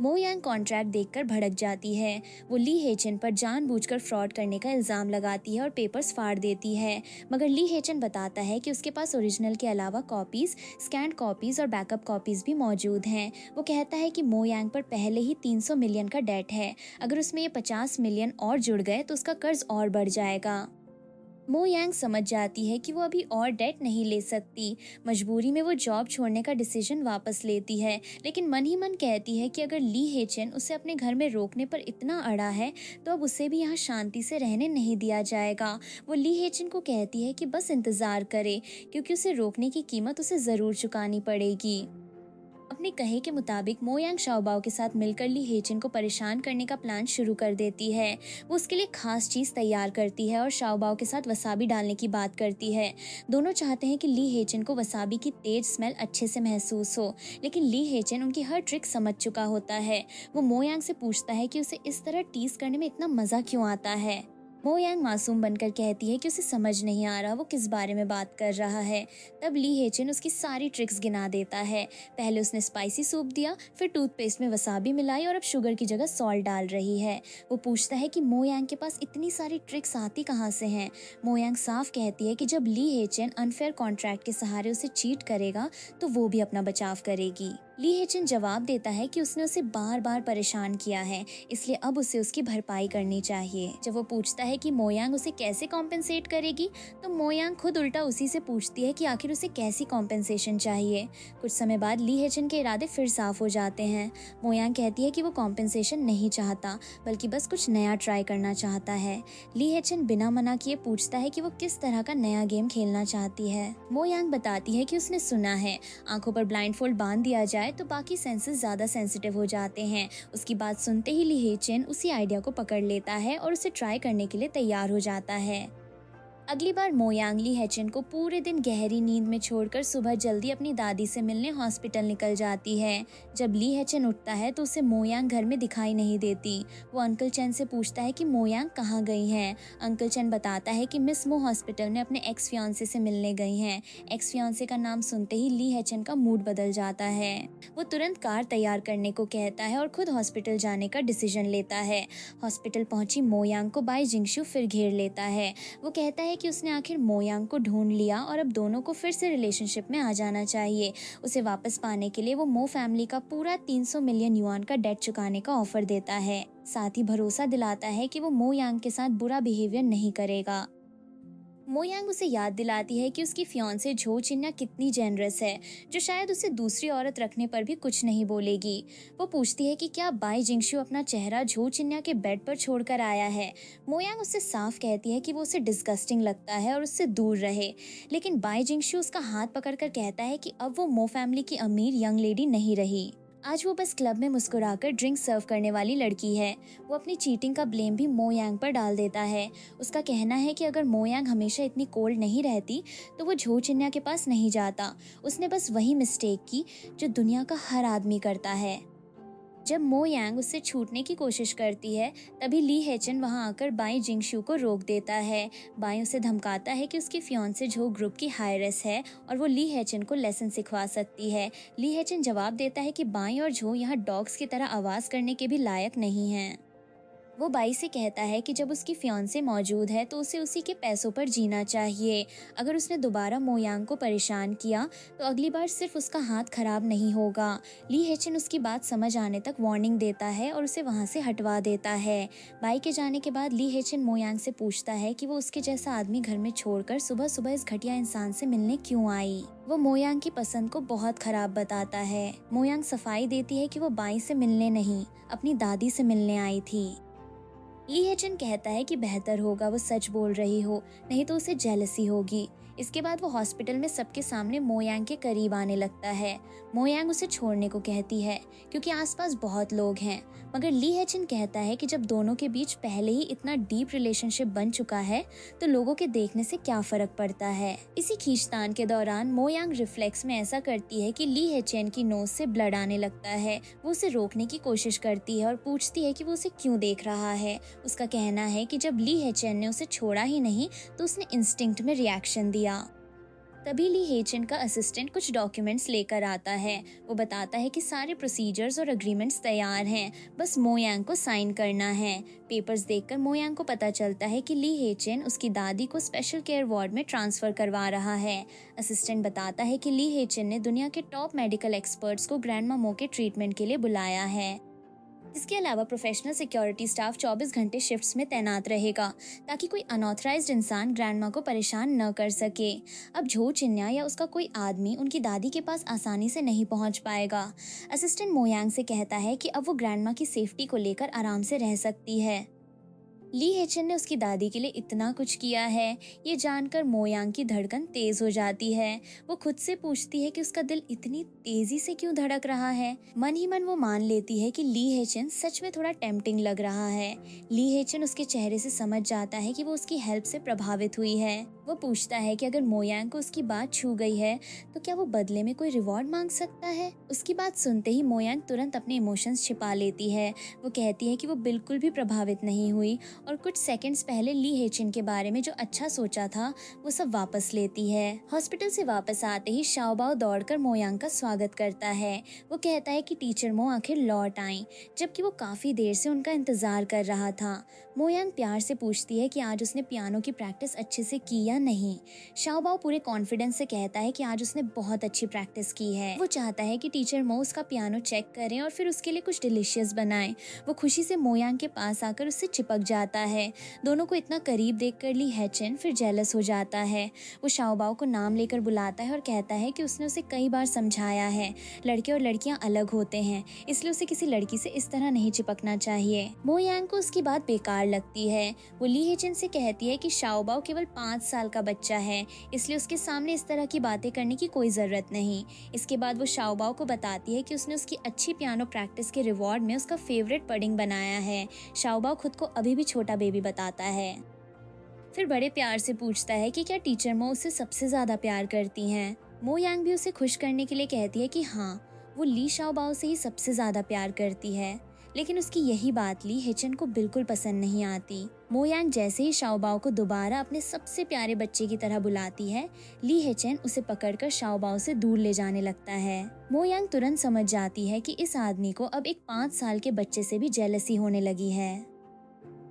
S1: मोयांग कॉन्ट्रैक्ट देखकर भड़क जाती है। वो ली हेचन पर जानबूझकर फ्रॉड करने का इल्जाम लगाती है और पेपर्स फाड़ देती है, मगर ली हेचन बताता है कि उसके पास ओरिजिनल के अलावा कॉपीज, स्कैन्ड कॉपीज और बैकअप कॉपीज भी मौजूद हैं। वो कहता है कि मोयांग पर पहले ही 300 मिलियन का डेट है। अगर उसमें ये 50 मिलियन और जुड़ गए तो उसका कर्ज और बढ़ जाएगा। मोयांग समझ जाती है कि वो अभी और डेट नहीं ले सकती। मजबूरी में वो जॉब छोड़ने का डिसीजन वापस लेती है, लेकिन मन ही मन कहती है कि अगर ली हेचन उसे अपने घर में रोकने पर इतना अड़ा है तो अब उसे भी यहाँ शांति से रहने नहीं दिया जाएगा। वो ली हेचन को कहती है कि बस इंतजार करे, क्योंकि उसे रोकने की कीमत उसे जरूर चुकानी पड़ेगी। अपने कहे के मुताबिक मोयांग शाओबाओ के साथ मिलकर ली हेचन को परेशान करने का प्लान शुरू कर देती है। वो उसके लिए खास चीज तैयार करती है और शाओबाओ के साथ वसाबी डालने की बात करती है। दोनों चाहते हैं कि ली हेचन को वसाबी की तेज स्मेल अच्छे से महसूस हो, लेकिन ली हेचन उनकी हर ट्रिक समझ चुका होता है। वो मोयांग से पूछता है कि उसे इस तरह टीज करने में इतना मजा क्यों आता है। मोयांग मासूम बनकर कहती है कि उसे समझ नहीं आ रहा वो किस बारे में बात कर रहा है। तब ली हेचन उसकी सारी ट्रिक्स गिना देता है। पहले उसने स्पाइसी सूप दिया, फिर टूथपेस्ट में वसाबी मिलाई और अब शुगर की जगह सॉल्ट डाल रही है। वो पूछता है कि मोयांग के पास इतनी सारी ट्रिक्स आती कहाँ से हैं। मोयांग साफ कहती है कि जब ली हेचन अनफेयर कॉन्ट्रैक्ट के सहारे उसे चीट करेगा तो वो भी अपना बचाव करेगी। ली हेचन जवाब देता है कि उसने उसे बार बार परेशान किया है, इसलिए अब उसे उसकी भरपाई करनी चाहिए। जब वो पूछता है कि मोयांग उसे कैसे कॉम्पेंसेट करेगी, तो मोयांग खुद उल्टा उसी से पूछती है कि आखिर उसे कैसी कॉम्पेंसेशन चाहिए। कुछ समय बाद ली हेचन के इरादे फिर साफ हो जाते हैं। मोयांग कहती है कि वो कॉम्पेंसेशन नहीं चाहता, बल्कि बस कुछ नया ट्राई करना चाहता है। ली हेचन बिना मना किए पूछता है कि वो किस तरह का नया गेम खेलना चाहती है। मोयांग बताती है कि उसने सुना है आंखों पर ब्लाइंडफोल्ड बांध दिया जाए तो बाकी सेंसेस ज्यादा सेंसिटिव हो जाते हैं। उसकी बात सुनते ही ली हेचन उसी आइडिया को पकड़ लेता है और उसे ट्राई करने के लिए तैयार हो जाता है। अगली बार मोयांग ली हेचन को पूरे दिन गहरी नींद में छोड़कर सुबह जल्दी अपनी दादी से मिलने हॉस्पिटल निकल जाती है। जब ली हेचन उठता है तो उसे मोयांग घर में दिखाई नहीं देती। वो अंकल चैन से पूछता है कि मोयांग कहाँ गई हैं। अंकल चैन बताता है कि मिस मो हॉस्पिटल में अपने एक्स फियांसे से मिलने गई हैं। एक्स फियांसे का नाम सुनते ही ली हेचन का मूड बदल जाता है। वो तुरंत कार तैयार करने को कहता है और खुद हॉस्पिटल जाने का डिसीजन लेता है। हॉस्पिटल पहुंची मोयांग को बाई जिंगशु फिर घेर लेता है। वो कहता है कि उसने आखिर मोयांग को ढूंढ लिया और अब दोनों को फिर से रिलेशनशिप में आ जाना चाहिए। उसे वापस पाने के लिए वो मो फैमिली का पूरा 300 मिलियन युआन का डेट चुकाने का ऑफर देता है। साथ ही भरोसा दिलाता है कि वो मोयांग के साथ बुरा बिहेवियर नहीं करेगा। मोयांग उसे याद दिलाती है कि उसकी फियांसे झो चिन्या कितनी जेनरस है, जो शायद उसे दूसरी औरत रखने पर भी कुछ नहीं बोलेगी। वो पूछती है कि क्या बाई जिंगशु अपना चेहरा झो चिन्या के बेड पर छोड़कर आया है। मोयांग उससे साफ कहती है कि वो उसे डिस्गस्टिंग लगता है और उससे दूर रहे, लेकिन बाई जिंगशु उसका हाथ पकड़कर कहता है कि अब वो मो फैमिली की अमीर यंग लेडी नहीं रही। आज वो बस क्लब में मुस्कुराकर ड्रिंक सर्व करने वाली लड़की है। वो अपनी चीटिंग का ब्लेम भी मोयांग पर डाल देता है। उसका कहना है कि अगर मोयांग हमेशा इतनी कोल्ड नहीं रहती तो वो झो चिन्या के पास नहीं जाता। उसने बस वही मिस्टेक की जो दुनिया का हर आदमी करता है। जब मोयांग उससे छूटने की कोशिश करती है तभी ली हेचन वहां आकर बाई जिंगशु को रोक देता है। बाई उसे धमकाता है कि उसकी फियांसे झो ग्रुप की हायरेस है और वो ली हेचन को लेसन सिखवा सकती है। ली हेचन जवाब देता है कि बाई और झो यहाँ डॉग्स की तरह आवाज करने के भी लायक नहीं हैं। वो बाई से कहता है कि जब उसकी फियांसे मौजूद है तो उसे उसी के पैसों पर जीना चाहिए। अगर उसने दोबारा मो यांग को परेशान किया तो अगली बार सिर्फ उसका हाथ खराब नहीं होगा। ली हेचन उसकी बात समझ आने तक वार्निंग देता है और उसे वहाँ से हटवा देता है। बाई के जाने के बाद ली हेचन मो यांग से पूछता है कि वो उसके जैसा आदमी घर में छोड़कर सुबह सुबह इस घटिया इंसान से मिलने क्यों आई। वो मो यांग की पसंद को बहुत खराब बताता है। मो यांग सफाई देती है कि वो बाई से मिलने नहीं, अपनी दादी से मिलने आई थी। ली हेचन कहता है कि बेहतर होगा वो सच बोल रही हो, नहीं तो उसे जेलसी होगी। इसके बाद वो हॉस्पिटल में सबके सामने मो यांग के करीब आने लगता है। मो यांग उसे छोड़ने को कहती है क्योंकि आसपास बहुत लोग हैं, मगर ली हेचन कहता है कि जब दोनों के बीच पहले ही इतना डीप रिलेशनशिप बन चुका है तो लोगों के देखने से क्या फर्क पड़ता है। इसी खींचतान के दौरान मो यांग रिफ्लेक्स में ऐसा करती है कि ली हेचन की नोज से ब्लड आने लगता है। वो उसे रोकने की कोशिश करती है और पूछती है कि वो उसे क्यों देख रहा है। उसका कहना है कि जब ली हेचन ने उसे छोड़ा ही नहीं तो उसने इंस्टिंक्ट में रिएक्शन दिया। तभी ली हेचन का असिस्टेंट कुछ डॉक्यूमेंट्स लेकर आता है। वो बताता है कि सारे प्रोसीजर्स और एग्रीमेंट्स तैयार हैं, बस मो यांग को साइन करना है। पेपर्स देखकर मो यांग को पता चलता है कि ली हेचन उसकी दादी को स्पेशल केयर वार्ड में ट्रांसफर करवा रहा है। असिस्टेंट बताता है कि ली हेचन ने दुनिया के टॉप मेडिकल एक्सपर्ट्स को ग्रैंडमा मो के ट्रीटमेंट के लिए बुलाया है। इसके अलावा प्रोफेशनल सिक्योरिटी स्टाफ 24 घंटे शिफ्ट्स में तैनात रहेगा ताकि कोई अनऑथराइज्ड इंसान ग्रैंडमा को परेशान न कर सके। अब झो चिन्या या उसका कोई आदमी उनकी दादी के पास आसानी से नहीं पहुंच पाएगा। असिस्टेंट मो यांग से कहता है कि अब वो ग्रैंडमा की सेफ्टी को लेकर आराम से रह सकती है। ली हेचन ने उसकी दादी के लिए इतना कुछ किया है, ये जानकर मो यांग की धड़कन तेज हो जाती है। वो खुद से पूछती है कि उसका दिल इतनी तेजी से क्यों धड़क रहा है। मन ही मन वो मान लेती है कि ली हेचन सच में थोड़ा टेम्पटिंग लग रहा है। ली हेचन उसके चेहरे से समझ जाता है कि वो उसकी हेल्प से प्रभावित हुई है। वो पूछता है कि अगर मो यांग को उसकी बात छू गई है तो क्या वो बदले में कोई रिवॉर्ड मांग सकता है। उसकी बात सुनते ही मो यांग तुरंत अपने इमोशंस छिपा लेती है। वो कहती है कि वो बिल्कुल भी प्रभावित नहीं हुई और कुछ सेकंड्स पहले ली हेचन के बारे में जो अच्छा सोचा था वो सब वापस लेती है। हॉस्पिटल से वापस आते ही शाओबाओ दौड़कर मो यांग का स्वागत करता है। वो कहता है कि टीचर मो आखिर लौट आई, जबकि वो काफी देर से उनका इंतजार कर रहा था। मो यांग प्यार से पूछती है कि आज उसने पियानो की प्रैक्टिस अच्छे से की या नहीं। शाओबाओ पूरे कॉन्फिडेंस से कहता है कि आज उसने बहुत अच्छी प्रैक्टिस की है। वो चाहता है कि टीचर मो उसका पियानो चेक करें और फिर उसके लिए कुछ डिलीशियस बनाएं। वो खुशी से मो यांग के पास आकर उससे चिपक जाता है। दोनों को इतना करीब देखकर ली हेचन फिर जेलस हो जाता है। वो शाओबाओ को नाम लेकर बुलाता है और कहता है कि उसने उसे कई बार समझाया है, लड़के और लड़कियां अलग होते हैं, इसलिए उसे किसी लड़की से इस तरह नहीं चिपकना चाहिए। मो यांग को उसकी बात बेकार लगती है। वो ली हेचन से कहती है कि शाओबाओ केवल 5 साल का बच्चा है, इसलिए उसके सामने इस तरह की बातें करने की कोई जरूरत नहीं। इसके बाद वो शाओबाओ को बताती है कि उसने उसकी अच्छी पियानो प्रैक्टिस के रिवॉर्ड में उसका फेवरेट पडिंग बनाया है। शाओबाओ खुद को अभी भी छोटा बेबी बताता है। फिर बड़े प्यार से पूछता है कि क्या टीचर मो उससे सबसे ज्यादा प्यार करती हैं। मो यांग भी उसे खुश करने के लिए कहती है कि हाँ, वो ली शाओबाओ से ही सबसे ज्यादा प्यार करती है, लेकिन उसकी यही बात ली हेचन को बिल्कुल पसंद नहीं आती। मो यांग जैसे ही शाओबाओ को दोबारा अपने सबसे प्यारे बच्चे की तरह बुलाती है, ली हेचन उसे पकड़कर शाओबाओ से दूर ले जाने लगता है। मो यांग तुरंत समझ जाती है कि इस आदमी को अब एक 5 साल के बच्चे से भी जेलसी होने लगी है।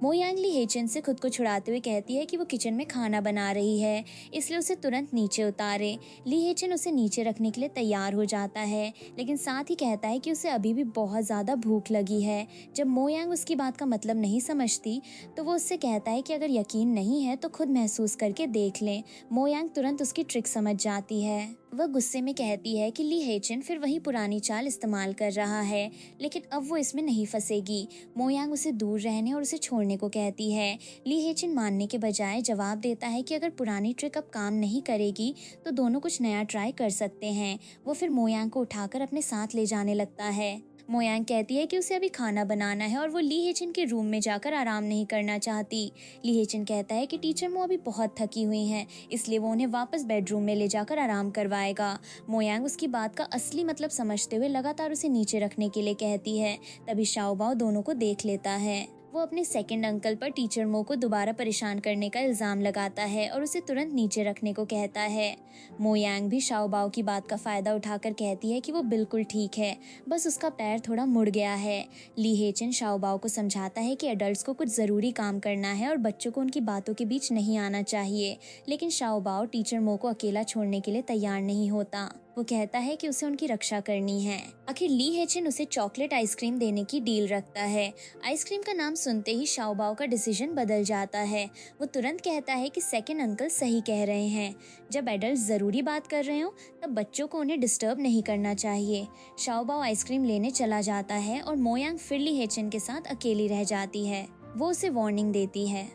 S1: मो यांग ली हेचन से खुद को छुड़ाते हुए कहती है कि वो किचन में खाना बना रही है, इसलिए उसे तुरंत नीचे उतारे। ली हेचन उसे नीचे रखने के लिए तैयार हो जाता है, लेकिन साथ ही कहता है कि उसे अभी भी बहुत ज़्यादा भूख लगी है। जब मो यांग उसकी बात का मतलब नहीं समझती तो वो उससे कहता है कि अगर यकीन नहीं है तो खुद महसूस करके देख लें। मो यांग तुरंत उसकी ट्रिक समझ जाती है। वह गुस्से में कहती है कि ली हेचन फिर वही पुरानी चाल इस्तेमाल कर रहा है, लेकिन अब वो इसमें नहीं फंसेगी। मो यांग उसे दूर रहने और उसे छोड़ने को कहती है। ली हेचन मानने के बजाय जवाब देता है कि अगर पुरानी ट्रिक अब काम नहीं करेगी तो दोनों कुछ नया ट्राई कर सकते हैं। वो फिर मो यांग को उठाकर अपने साथ ले जाने लगता है। मो यांग कहती है कि उसे अभी खाना बनाना है और वो ली हेचन के रूम में जाकर आराम नहीं करना चाहती। ली हेचन कहता है कि टीचर मो अभी बहुत थकी हुई हैं, इसलिए वो उन्हें वापस बेडरूम में ले जाकर आराम करवाएगा। मो यांग उसकी बात का असली मतलब समझते हुए लगातार उसे नीचे रखने के लिए कहती है। तभी शाओबाओ दोनों को देख लेता है। वो अपने सेकंड अंकल पर टीचर मो को दोबारा परेशान करने का इल्जाम लगाता है और उसे तुरंत नीचे रखने को कहता है। मो यांग भी शाओबाओ की बात का फायदा उठाकर कहती है कि वो बिल्कुल ठीक है, बस उसका पैर थोड़ा मुड़ गया है। ली हेचिन शाओबाओ को समझाता है कि एडल्ट्स को कुछ जरूरी काम करना है और बच्चों को उनकी बातों के बीच नहीं आना चाहिए, लेकिन शाओबाओ टीचर मो को अकेला छोड़ने के लिए तैयार नहीं होता। वो कहता है कि उसे उनकी रक्षा करनी है। आखिर ली हेचिन उसे चॉकलेट आइसक्रीम देने की डील रखता है। आइसक्रीम का नाम सुनते ही शाओबाओ का डिसीजन बदल जाता है। वो तुरंत कहता है कि सेकंड अंकल सही कह रहे हैं, जब एडल्ट जरूरी बात कर रहे हो तब बच्चों को उन्हें डिस्टर्ब नहीं करना चाहिए। शाओबाओ आइसक्रीम लेने चला जाता है और मो यांग फिर ली हेचिन के साथ अकेली रह जाती है। वो उसे वार्निंग देती है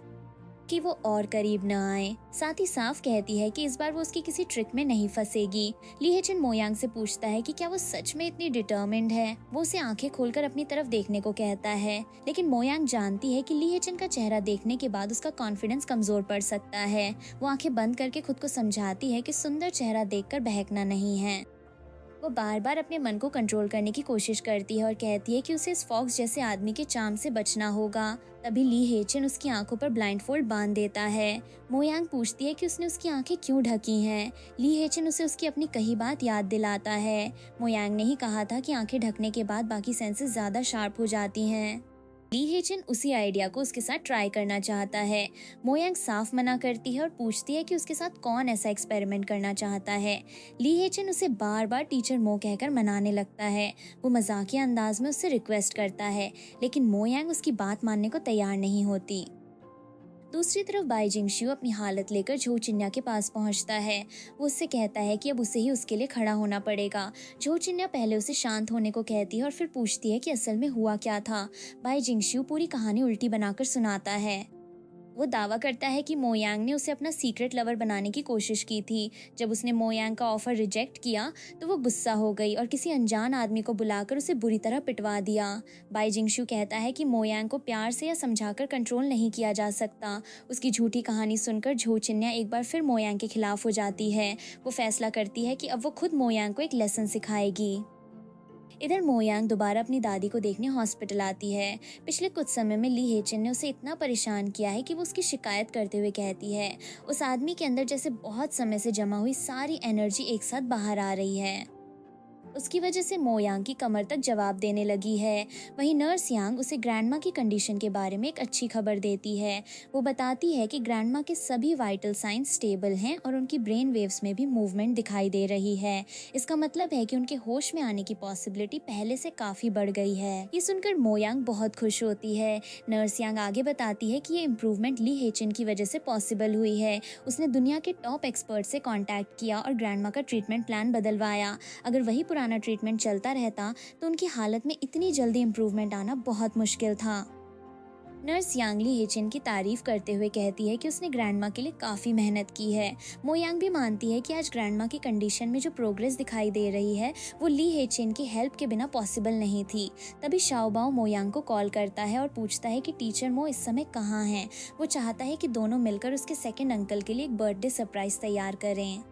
S1: कि वो और करीब न आए, साथ ही साफ कहती है कि इस बार वो उसकी किसी ट्रिक में नहीं फंसेगी। ली हेचिन मो यांग से पूछता है कि क्या वो सच में इतनी डिटर्मिन्ड है। वो उसे आंखें खोलकर अपनी तरफ देखने को कहता है, लेकिन मो यांग जानती है कि ली हेचिन का चेहरा देखने के बाद उसका कॉन्फिडेंस कमजोर पड़ सकता है। वो आंखें बंद करके खुद को समझाती है कि सुंदर चेहरा देखकर बहकना नहीं है। वो बार बार अपने मन को कंट्रोल करने की कोशिश करती है और कहती है कि उसे इस फॉक्स जैसे आदमी के चार्म से बचना होगा। तभी ली हेचिन उसकी आंखों पर ब्लाइंडफोल्ड बांध देता है। मो यांग पूछती है कि उसने उसकी आंखें क्यों ढकी हैं। ली हेचिन उसे उसकी अपनी कही बात याद दिलाता है। मो यांग ने ही कहा था कि आंखें ढकने के बाद बाकी सेंसेस ज्यादा शार्प हो जाती हैं। ली हेचिन उसी आइडिया को उसके साथ ट्राई करना चाहता है। मो यांग साफ मना करती है और पूछती है कि उसके साथ कौन ऐसा एक्सपेरिमेंट करना चाहता है। ली हेचिन उसे बार बार टीचर मो कहकर मनाने लगता है। वो मजाकिया अंदाज में उससे रिक्वेस्ट करता है, लेकिन मो यांग उसकी बात मानने को तैयार नहीं होती। दूसरी तरफ बाई जिंगशू अपनी हालत लेकर झो चिन्या के पास पहुंचता है। वो उससे कहता है कि अब उसे ही उसके लिए खड़ा होना पड़ेगा। झो चिन्या पहले उसे शांत होने को कहती है और फिर पूछती है कि असल में हुआ क्या था। बाई जिंगशू पूरी कहानी उल्टी बनाकर सुनाता है। वो दावा करता है कि मो यांग ने उसे अपना सीक्रेट लवर बनाने की कोशिश की थी। जब उसने मो यांग का ऑफर रिजेक्ट किया तो वो गुस्सा हो गई और किसी अनजान आदमी को बुलाकर उसे बुरी तरह पिटवा दिया। बाई जिंगशू कहता है कि मो यांग को प्यार से या समझाकर कंट्रोल नहीं किया जा सकता। उसकी झूठी कहानी सुनकर झो चिन्या एक बार फिर मो यांग के खिलाफ हो जाती है। वो फैसला करती है कि अब वो खुद मो यांग को एक लेसन सिखाएगी। इधर मो यांग दोबारा अपनी दादी को देखने हॉस्पिटल आती है। पिछले कुछ समय में ली हेचिन ने उसे इतना परेशान किया है कि वो उसकी शिकायत करते हुए कहती है, उस आदमी के अंदर जैसे बहुत समय से जमा हुई सारी एनर्जी एक साथ बाहर आ रही है। उसकी वजह से मो यांग की कमर तक जवाब देने लगी है। वहीं नर्स यांग उसे ग्रैंडमा की कंडीशन के बारे में एक अच्छी खबर देती है। वो बताती है कि ग्रैंडमा के सभी वाइटल साइंस स्टेबल हैं और उनकी ब्रेन वेव्स में भी मूवमेंट दिखाई दे रही है। इसका मतलब है कि उनके होश में आने की पॉसिबिलिटी पहले से काफी बढ़ गई है। ये सुनकर मो यांग बहुत खुश होती है। नर्स यांग आगे बताती है कि ये इम्प्रूवमेंट ली हेचिन की वजह से पॉसिबल हुई है। उसने दुनिया के टॉप एक्सपर्ट से कॉन्टैक्ट किया और ग्रैंडमा का ट्रीटमेंट प्लान बदलवाया। अगर वही पुराना ट्रीटमेंट चलता रहता तो उनकी हालत में इतनी जल्दी इम्प्रूवमेंट आना बहुत मुश्किल था। नर्स यांग ली हेचिन की तारीफ करते हुए कहती है कि उसने ग्रैंडमा के लिए काफी मेहनत की है। मो यांग भी मानती है कि आज ग्रैंडमा की कंडीशन में जो प्रोग्रेस दिखाई दे रही है वो ली हेचिन की हेल्प के बिना पॉसिबल नहीं थी। तभी शाओबाओ मो यांग को कॉल करता है और पूछता है कि टीचर मो इस समय कहाँ हैं। वो चाहता है कि दोनों मिलकर उसके सेकंड अंकल के लिए एक बर्थडे सरप्राइज तैयार करें।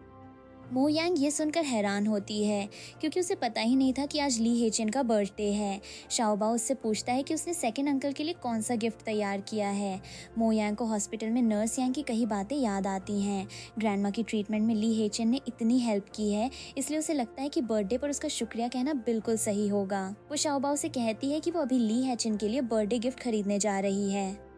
S1: मो यांग ये सुनकर हैरान होती है क्योंकि उसे पता ही नहीं था कि आज ली हेचिन का बर्थडे है। शाओबाओ उससे पूछता है कि उसने सेकंड अंकल के लिए कौन सा गिफ्ट तैयार किया है। मो यांग को हॉस्पिटल में नर्स यांग की कई बातें याद आती हैं। ग्रैंडमा की ट्रीटमेंट में ली हेचिन ने इतनी हेल्प की है, इसलिए उसे लगता है कि बर्थडे पर उसका शुक्रिया कहना बिल्कुल सही होगा। वो शाओबाओ से कहती है कि वो अभी ली हेचिन के लिए बर्थडे गिफ्ट खरीदने जा रही है।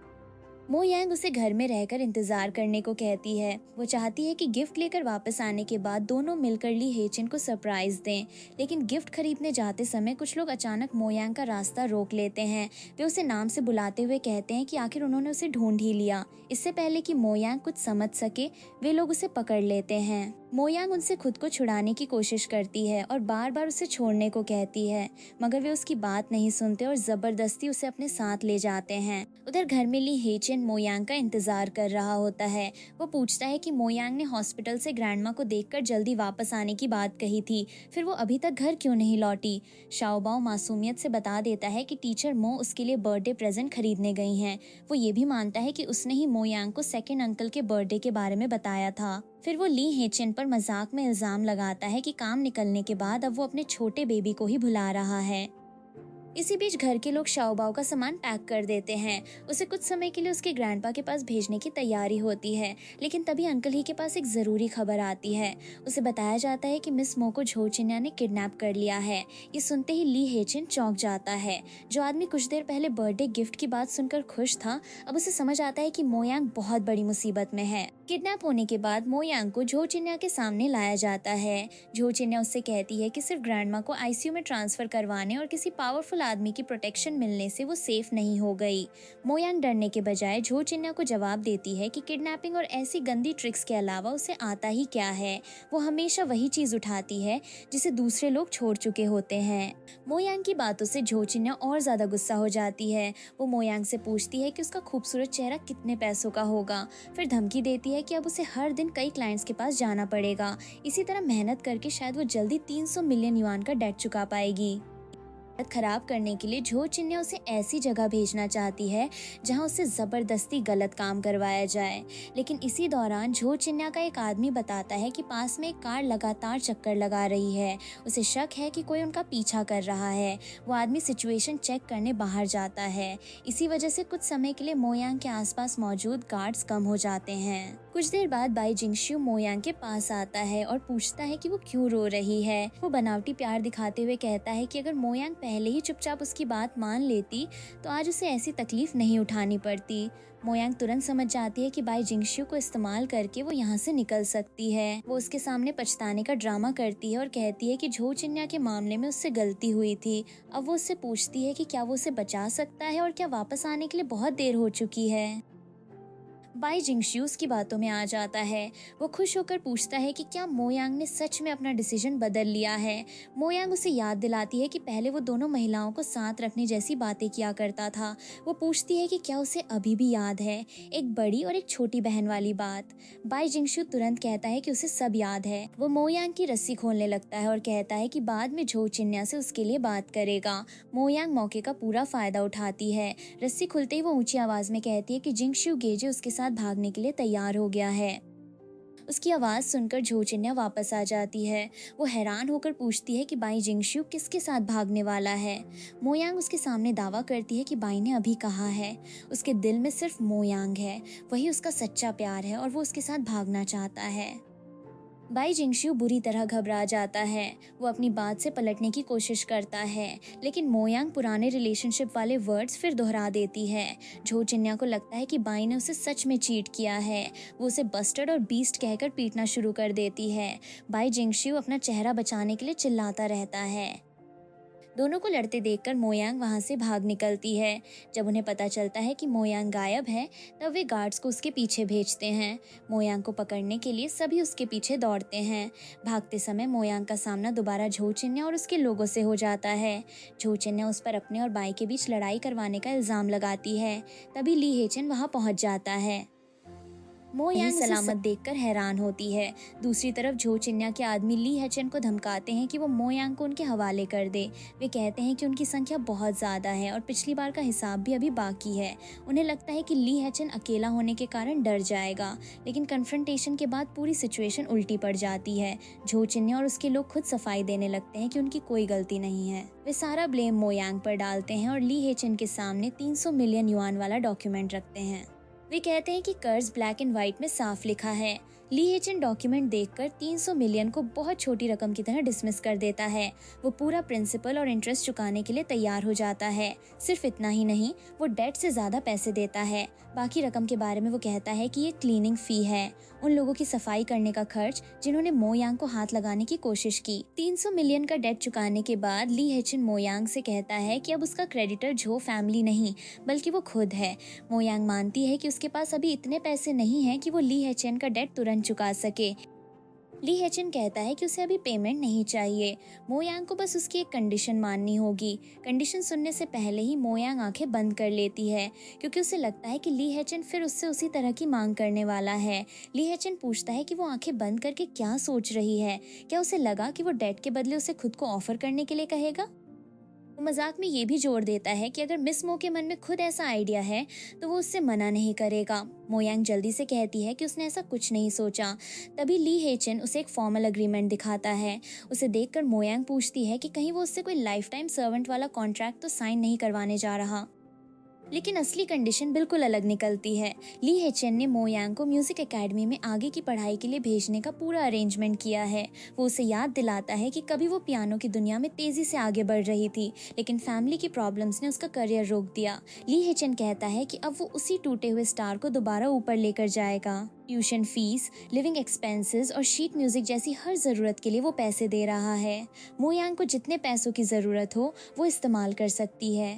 S1: मो यांग उसे घर में रहकर इंतजार करने को कहती है। वो चाहती है कि गिफ्ट लेकर वापस आने के बाद दोनों मिलकर ली हेचिन को सरप्राइज दें, लेकिन गिफ्ट खरीदने जाते समय कुछ लोग अचानक मो यांग का रास्ता रोक लेते हैं। वे उसे नाम से बुलाते हुए कहते हैं कि आखिर उन्होंने उसे ढूंढ ही लिया। इससे पहले कि मो यांग कुछ समझ सके वे लोग उसे पकड़ लेते हैं। मो यांग उनसे खुद को छुड़ाने की कोशिश करती है और बार बार उसे छोड़ने को कहती है, मगर वे उसकी बात नहीं सुनते और जबरदस्ती उसे अपने साथ ले जाते हैं। उधर घर में ली हेचिन मो यांग का इंतजार कर रहा होता है। वो पूछता है कि मो यांग ने हॉस्पिटल से ग्रैंडमा को देखकर जल्दी वापस आने की बात कही थी, फिर वो अभी तक घर क्यों नहीं लौटी। शाओबाओ मासूमियत से बता देता है कि टीचर मो उसके लिए बर्थडे प्रेजेंट खरीदने गई हैं। वो ये भी मानता है कि उसने ही मो यांग को सेकंड अंकल के बर्थडे के बारे में बताया था। फिर वो ली हेचिन पर मजाक में इल्जाम लगाता है कि काम निकलने के बाद अब वो अपने छोटे बेबी को ही भुला रहा है। इसी बीच घर के लोग शाओबाओ का सामान पैक कर देते हैं। उसे कुछ समय के लिए उसके ग्रैंडपा के पास भेजने की तैयारी होती है, लेकिन तभी अंकल ही के पास एक जरूरी खबर आती है। उसे बताया जाता है कि मिस मो को झो चिन्या ने किडनैप कर लिया है। ये सुनते ही ली हेचिन चौंक जाता है। जो आदमी कुछ देर पहले बर्थडे गिफ्ट की बात सुनकर खुश था, अब उसे समझ आता है कि मो यांग बहुत बड़ी मुसीबत में है। किडनैप होने के बाद मो यांग को झो चिन्या के सामने लाया जाता है। झो चिन्या उससे कहती है कि सिर्फ ग्रैंडमा को आईसीयू में ट्रांसफर करवाने और किसी पावरफुल आदमी की प्रोटेक्शन मिलने से वो सेफ नहीं हो गई। मो यांग डरने के बजाय झो चिन्या को जवाब देती है कि किडनैपिंग और ऐसी गंदी ट्रिक्स के अलावा उसे आता ही क्या है। वो हमेशा वही चीज उठाती है जिसे दूसरे लोग छोड़ चुके होते हैं। मो यांग की बातों से झो चिन्या और ज्यादा गुस्सा हो जाती है। वो मो यांग से पूछती है कि उसका खूबसूरत चेहरा कितने पैसों का होगा, फिर धमकी देती है कि अब उसे हर दिन कई क्लाइंट्स के पास जाना पड़ेगा। इसी तरह मेहनत करके शायद वो जल्दी 300 मिलियन युआन का डेट चुका पाएगी। खराब करने के लिए झो चिन्या उसे ऐसी जगह भेजना चाहती है जहां उससे जबरदस्ती गलत काम करवाया जाए। लेकिन इसी दौरान झो चिन्या का एक आदमी बताता है कि पास में एक कार लगातार चक्कर लगा रही है। उसे शक है कि कोई उनका पीछा कर रहा है। वो आदमी सिचुएशन चेक करने बाहर जाता है। इसी वजह से कुछ समय के लिए मो यांग के आसपास मौजूद गार्ड्स कम हो जाते हैं। कुछ देर बाद बाई जिंगशु मो यांग के पास आता है और पूछता है कि वो क्यों रो रही है। वो बनावटी प्यार दिखाते हुए कहता है कि अगर मो यांग पहले ही चुपचाप उसकी बात मान लेती तो आज उसे ऐसी तकलीफ नहीं उठानी पड़ती। मो यांग तुरंत समझ जाती है कि बाई जिंगशु को इस्तेमाल करके वो यहाँ से निकल सकती है। वो उसके सामने पछताने का ड्रामा करती है और कहती है कि झो चिन्या के मामले में उससे गलती हुई थी। अब वो उससे पूछती है कि क्या वो उसे बचा सकता है और क्या वापस आने के लिए बहुत देर हो चुकी है। बाई जिंगशु उसकी बातों में आ जाता है। वो खुश होकर पूछता है कि क्या मो यांग ने सच में अपना डिसीजन बदल लिया है। मो यांग उसे याद दिलाती है कि पहले वो दोनों महिलाओं को साथ रखने जैसी बातें किया करता था। वो पूछती है कि क्या उसे अभी भी याद है, एक बड़ी और एक छोटी बहन वाली बात। बाई जिंगशु तुरंत कहता है कि उसे सब याद है। वो मो यांग की रस्सी खोलने लगता है और कहता है कि बाद में झो चिन्या से उसके लिए बात करेगा। मो यांग मौके का पूरा फायदा उठाती है। रस्सी खुलते ही वो ऊंची आवाज में कहती है कि जिंगशु गेजे उसके साथ भागने के लिए तैयार हो गया है। उसकी आवाज सुनकर झो चिन्या वापस आ जाती है। वो हैरान होकर पूछती है कि बाई जिंगशु किसके साथ भागने वाला है। मो यांग उसके सामने दावा करती है कि बाई ने अभी कहा है उसके दिल में सिर्फ मो यांग है, वही उसका सच्चा प्यार है और वो उसके साथ भागना चाहता है। बाई जिंगशु बुरी तरह घबरा जाता है। वो अपनी बात से पलटने की कोशिश करता है, लेकिन मो यांग पुराने रिलेशनशिप वाले वर्ड्स फिर दोहरा देती है। झो चिन्या को लगता है कि बाई ने उसे सच में चीट किया है। वो उसे बस्टर्ड और बीस्ट कहकर पीटना शुरू कर देती है। बाई जिंगशु अपना चेहरा बचाने के लिए चिल्लाता रहता है। दोनों को लड़ते देखकर मो यांग वहां से भाग निकलती है। जब उन्हें पता चलता है कि मो यांग गायब है, तब वे गार्ड्स को उसके पीछे भेजते हैं। मो यांग को पकड़ने के लिए सभी उसके पीछे दौड़ते हैं। भागते समय मो यांग का सामना दोबारा झो चिन्या और उसके लोगों से हो जाता है। झो चिन्या उस पर अपने और बाई के बीच लड़ाई करवाने का इल्जाम लगाती है। तभी ली हेचन वहां पहुंच जाता है। मो यांग सलामत देखकर हैरान होती है। दूसरी तरफ झो चिन्या के आदमी ली हेचन को धमकाते हैं कि वो मो यांग को उनके हवाले कर दे। वे कहते हैं कि उनकी संख्या बहुत ज्यादा है और पिछली बार का हिसाब भी अभी बाकी है। उन्हें लगता है कि ली हेचन अकेला होने के कारण डर जाएगा, लेकिन कन्फ्रंटेशन के बाद पूरी सिचुएशन उल्टी पड़ जाती है। झो चिन्या और उसके लोग खुद सफाई देने लगते हैं कि उनकी कोई गलती नहीं है। वे सारा ब्लेम मो यांग पर डालते हैं और ली हेचन के सामने 300 मिलियन युआन वाला डॉक्यूमेंट रखते हैं। वे कहते हैं कि कर्ज ब्लैक एंड व्हाइट में साफ लिखा है। ली हेचन डॉक्यूमेंट देखकर 300 मिलियन को बहुत छोटी रकम की तरह डिसमिस कर देता है। वो पूरा प्रिंसिपल और इंटरेस्ट चुकाने के लिए तैयार हो जाता है। सिर्फ इतना ही नहीं, वो डेट से ज्यादा पैसे देता है। बाकी रकम के बारे में वो कहता है कि ये क्लीनिंग फी है, उन लोगों की सफाई करने का खर्च जिन्होंने मो यांग को हाथ लगाने की कोशिश की। 300 मिलियन का डेट चुकाने के बाद ली हेचन मो यांग से कहता है कि अब उसका क्रेडिटर झो फैमिली नहीं बल्कि वो खुद है। मो यांग मानती है कि उसके पास अभी इतने पैसे नहीं हैं कि वो ली हेचन का डेट तुरंत चुका सके। ली हेचन कहता है कि उसे अभी पेमेंट नहीं चाहिए, मो यांग को बस उसकी एक कंडीशन माननी होगी। कंडीशन सुनने से पहले ही मो यांग आंखें बंद कर लेती है, क्योंकि उसे लगता है कि ली हेचन फिर उससे उसी तरह की मांग करने वाला है। ली हेचन पूछता है कि वो आंखें बंद करके क्या सोच रही है। क्या उसे लगा कि वो डेट के बदले उसे खुद को ऑफर करने के लिए कहेगा? वो मजाक में ये भी जोड़ देता है कि अगर मिस मो के मन में खुद ऐसा आइडिया है तो वो उससे मना नहीं करेगा। मोयांग जल्दी से कहती है कि उसने ऐसा कुछ नहीं सोचा। तभी ली हेचिन उसे एक फॉर्मल अग्रीमेंट दिखाता है। उसे देखकर मोयांग पूछती है कि कहीं वो उससे कोई लाइफ टाइम सर्वेंट वाला कॉन्ट्रैक्ट तो साइन नहीं करवाने जा रहा। लेकिन असली कंडीशन बिल्कुल अलग निकलती है। ली हेचेन ने मोयांग को म्यूजिक एकेडमी में आगे की पढ़ाई के लिए भेजने का पूरा अरेंजमेंट किया है। वो उसे याद दिलाता है कि कभी वो पियानो की दुनिया में तेजी से आगे बढ़ रही थी, लेकिन फैमिली की प्रॉब्लम्स ने उसका करियर रोक दिया। ली हेचेन कहता है कि अब वो उसी टूटे हुए स्टार को दोबारा ऊपर लेकर जाएगा। ट्यूशन फीस, लिविंग एक्सपेंसेस और शीट म्यूजिक जैसी हर जरूरत के लिए वो पैसे दे रहा है। मोयांग को जितने पैसों की जरूरत हो वो इस्तेमाल कर सकती है।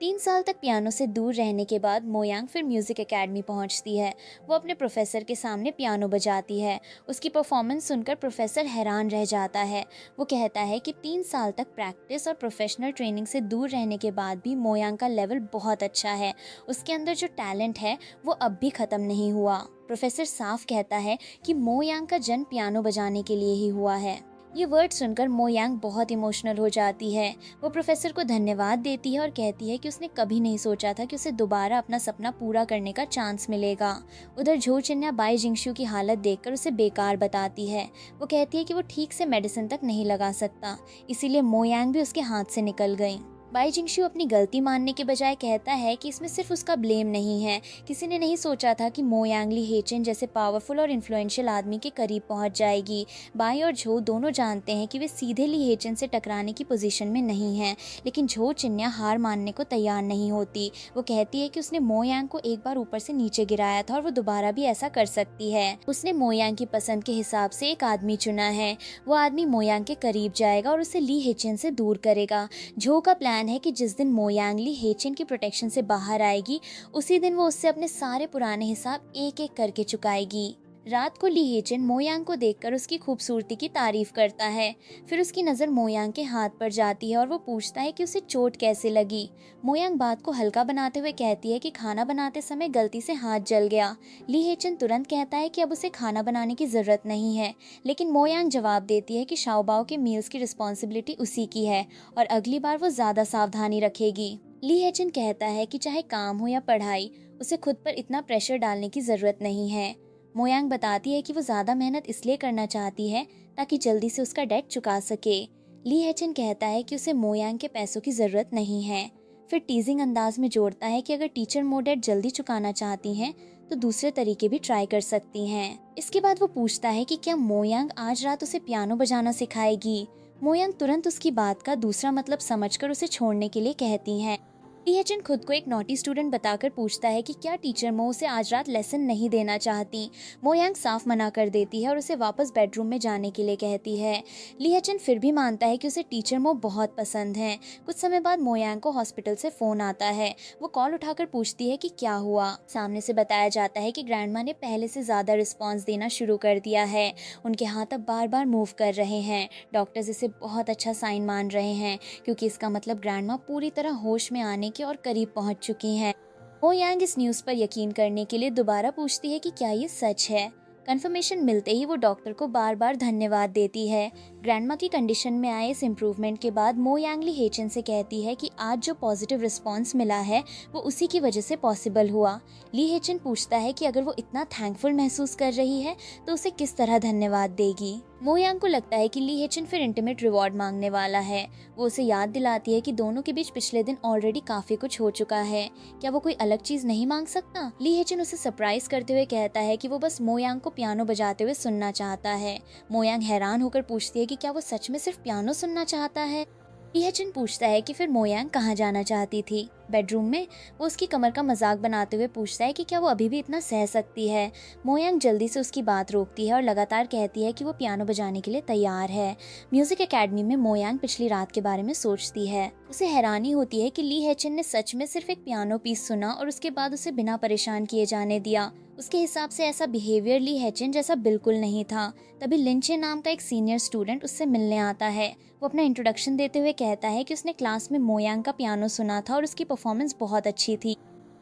S1: 3 साल तक पियानो से दूर रहने के बाद मोयांग फिर म्यूजिक एकेडमी पहुंचती है। वो अपने प्रोफेसर के सामने पियानो बजाती है। उसकी परफॉर्मेंस सुनकर प्रोफेसर हैरान रह जाता है। वो कहता है कि 3 साल तक प्रैक्टिस और प्रोफेशनल ट्रेनिंग से दूर रहने के बाद भी मोयांग का लेवल बहुत अच्छा है। उसके अंदर जो टैलेंट है वो अब भी खत्म नहीं हुआ। प्रोफेसर साफ कहता है कि मोयांग का जन्म पियानो बजाने के लिए ही हुआ है। ये वर्ड सुनकर मोयांग बहुत इमोशनल हो जाती है। वो प्रोफेसर को धन्यवाद देती है और कहती है कि उसने कभी नहीं सोचा था कि उसे दोबारा अपना सपना पूरा करने का चांस मिलेगा। उधर झो चिन्या बाई जिंगशु की हालत देखकर उसे बेकार बताती है। वो कहती है कि वो ठीक से मेडिसिन तक नहीं लगा सकता, इसीलिए मोयांग भी उसके हाथ से निकल गई। बाई जिंगशु अपनी गलती मानने के बजाय कहता है कि इसमें सिर्फ उसका ब्लेम नहीं है। किसी ने नहीं सोचा था कि मोयांग ली हेचेन जैसे पावरफुल और इन्फ्लुएंशियल आदमी के करीब पहुंच जाएगी। बाई और झो दोनों जानते हैं कि वे सीधे ली हेचेन से टकराने की पोजीशन में नहीं हैं, लेकिन झो चिन्या हार मानने को तैयार नहीं होती। वो कहती है कि उसने मोयांग को एक बार ऊपर से नीचे गिराया था और वो दोबारा भी ऐसा कर सकती है। उसने मोयांग की पसंद के हिसाब से एक आदमी चुना है। वो आदमी मोयांग के करीब जाएगा और उसे ली हेचेन से दूर करेगा। झो का प्लान है कि जिस दिन मोयांग ली हेचेन की प्रोटेक्शन से बाहर आएगी, उसी दिन वो उससे अपने सारे पुराने हिसाब एक एक करके चुकाएगी। रात को ली हेचेन मोयांग को देखकर उसकी खूबसूरती की तारीफ करता है। फिर उसकी नज़र मोयांग के हाथ पर जाती है और वो पूछता है कि उसे चोट कैसे लगी। मोयांग बात को हल्का बनाते हुए कहती है कि खाना बनाते समय गलती से हाथ जल गया। ली हेचेन तुरंत कहता है कि अब उसे खाना बनाने की जरूरत नहीं है, लेकिन मोयांग जवाब देती है कि शाओबाओ के मील्स की रिस्पॉन्सिबिलिटी उसी की है और अगली बार वो ज्यादा सावधानी रखेगी। ली हेचेन कहता है कि चाहे काम हो या पढ़ाई, उसे खुद पर इतना प्रेशर डालने की जरूरत नहीं है। मोयांग बताती है कि वो ज्यादा मेहनत इसलिए करना चाहती है ताकि जल्दी से उसका डेट चुका सके। ली हेचेन कहता है कि उसे मोयांग के पैसों की जरूरत नहीं है। फिर टीजिंग अंदाज में जोड़ता है कि अगर टीचर मो डेट जल्दी चुकाना चाहती हैं तो दूसरे तरीके भी ट्राई कर सकती हैं। इसके बाद वो पूछता है कि क्या मोयांग आज रात उसे पियानो बजाना सिखाएगी। मोयांग तुरंत उसकी बात का दूसरा मतलब समझकर उसे छोड़ने के लिए कहती हैं। ली हेचेन खुद को एक नॉटी स्टूडेंट बताकर पूछता है कि क्या टीचर मो उसे आज रात लेसन नहीं देना चाहती। मोयांग साफ मना कर देती है और उसे वापस बेडरूम में जाने के लिए कहती है। ली हेचेन फिर भी मानता है कि उसे टीचर मो बहुत पसंद है। कुछ समय बाद मोयांग को हॉस्पिटल से फोन आता है। वो कॉल उठाकर पूछती है कि क्या हुआ। सामने से बताया जाता है कि ग्रैंडमा ने पहले से ज्यादा रिस्पॉन्स देना शुरू कर दिया है। उनके हाथ अब बार बार मूव कर रहे हैं। डॉक्टर्स इसे बहुत अच्छा साइन मान रहे हैं, क्योंकि इसका मतलब ग्रैंडमा पूरी तरह होश में आने के और करीब पहुंच चुकी हैं। मोयांग इस न्यूज़ पर यकीन करने के लिए दोबारा पूछती है कि क्या ये सच है। कंफर्मेशन मिलते ही वो डॉक्टर को बार बार धन्यवाद देती है। ग्रैंडमा की कंडीशन में आए इस इम्प्रूवमेंट के बाद मोयांग ली हेचेन से कहती है कि आज जो पॉजिटिव रिस्पांस मिला है वो उसी की वजह से पॉसिबल हुआ। ली हेचेन पूछता है कि अगर वो इतना थैंकफुल महसूस कर रही है तो उसे किस तरह धन्यवाद देगी। मोयांग को लगता है कि ली हेचेन फिर इंटीमेट रिवॉर्ड मांगने वाला है। वो उसे याद दिलाती है कि दोनों के बीच पिछले दिन ऑलरेडी काफी कुछ हो चुका है। क्या वो कोई अलग चीज नहीं मांग सकता? ली हेचेन उसे सरप्राइज करते हुए कहता है कि वो बस मोयांग को पियानो बजाते हुए सुनना चाहता है। मोयांग हैरान होकर पूछती है कि क्या वो सच में सिर्फ पियानो सुनना चाहता है। ली हेचेन पूछता है कि फिर मोयांग कहाँ जाना चाहती थी। बेडरूम में। वो उसकी कमर का मजाक बनाते हुए पूछता है कि क्या वो अभी भी इतना सह सकती है। मोयांग जल्दी से उसकी बात रोकती है और लगातार कहती है कि वो पियानो बजाने के लिए तैयार है। म्यूजिक एकेडमी में मोयांग पिछली रात के बारे में सोचती है। उसे हैरानी होती है कि ली हेचेन ने सच में सिर्फ एक पियानो पीस सुना और उसके बाद उसे बिना परेशान किए जाने दिया। उसके हिसाब से ऐसा बिहेवियर ली हेचेन जैसा बिल्कुल नहीं था। तभी लिंचे नाम का एक सीनियर स्टूडेंट उससे मिलने आता है। वो अपना इंट्रोडक्शन देते हुए कहता है कि उसने क्लास में मोयांग का पियानो सुना था और उसकी परफॉर्मेंस बहुत अच्छी थी।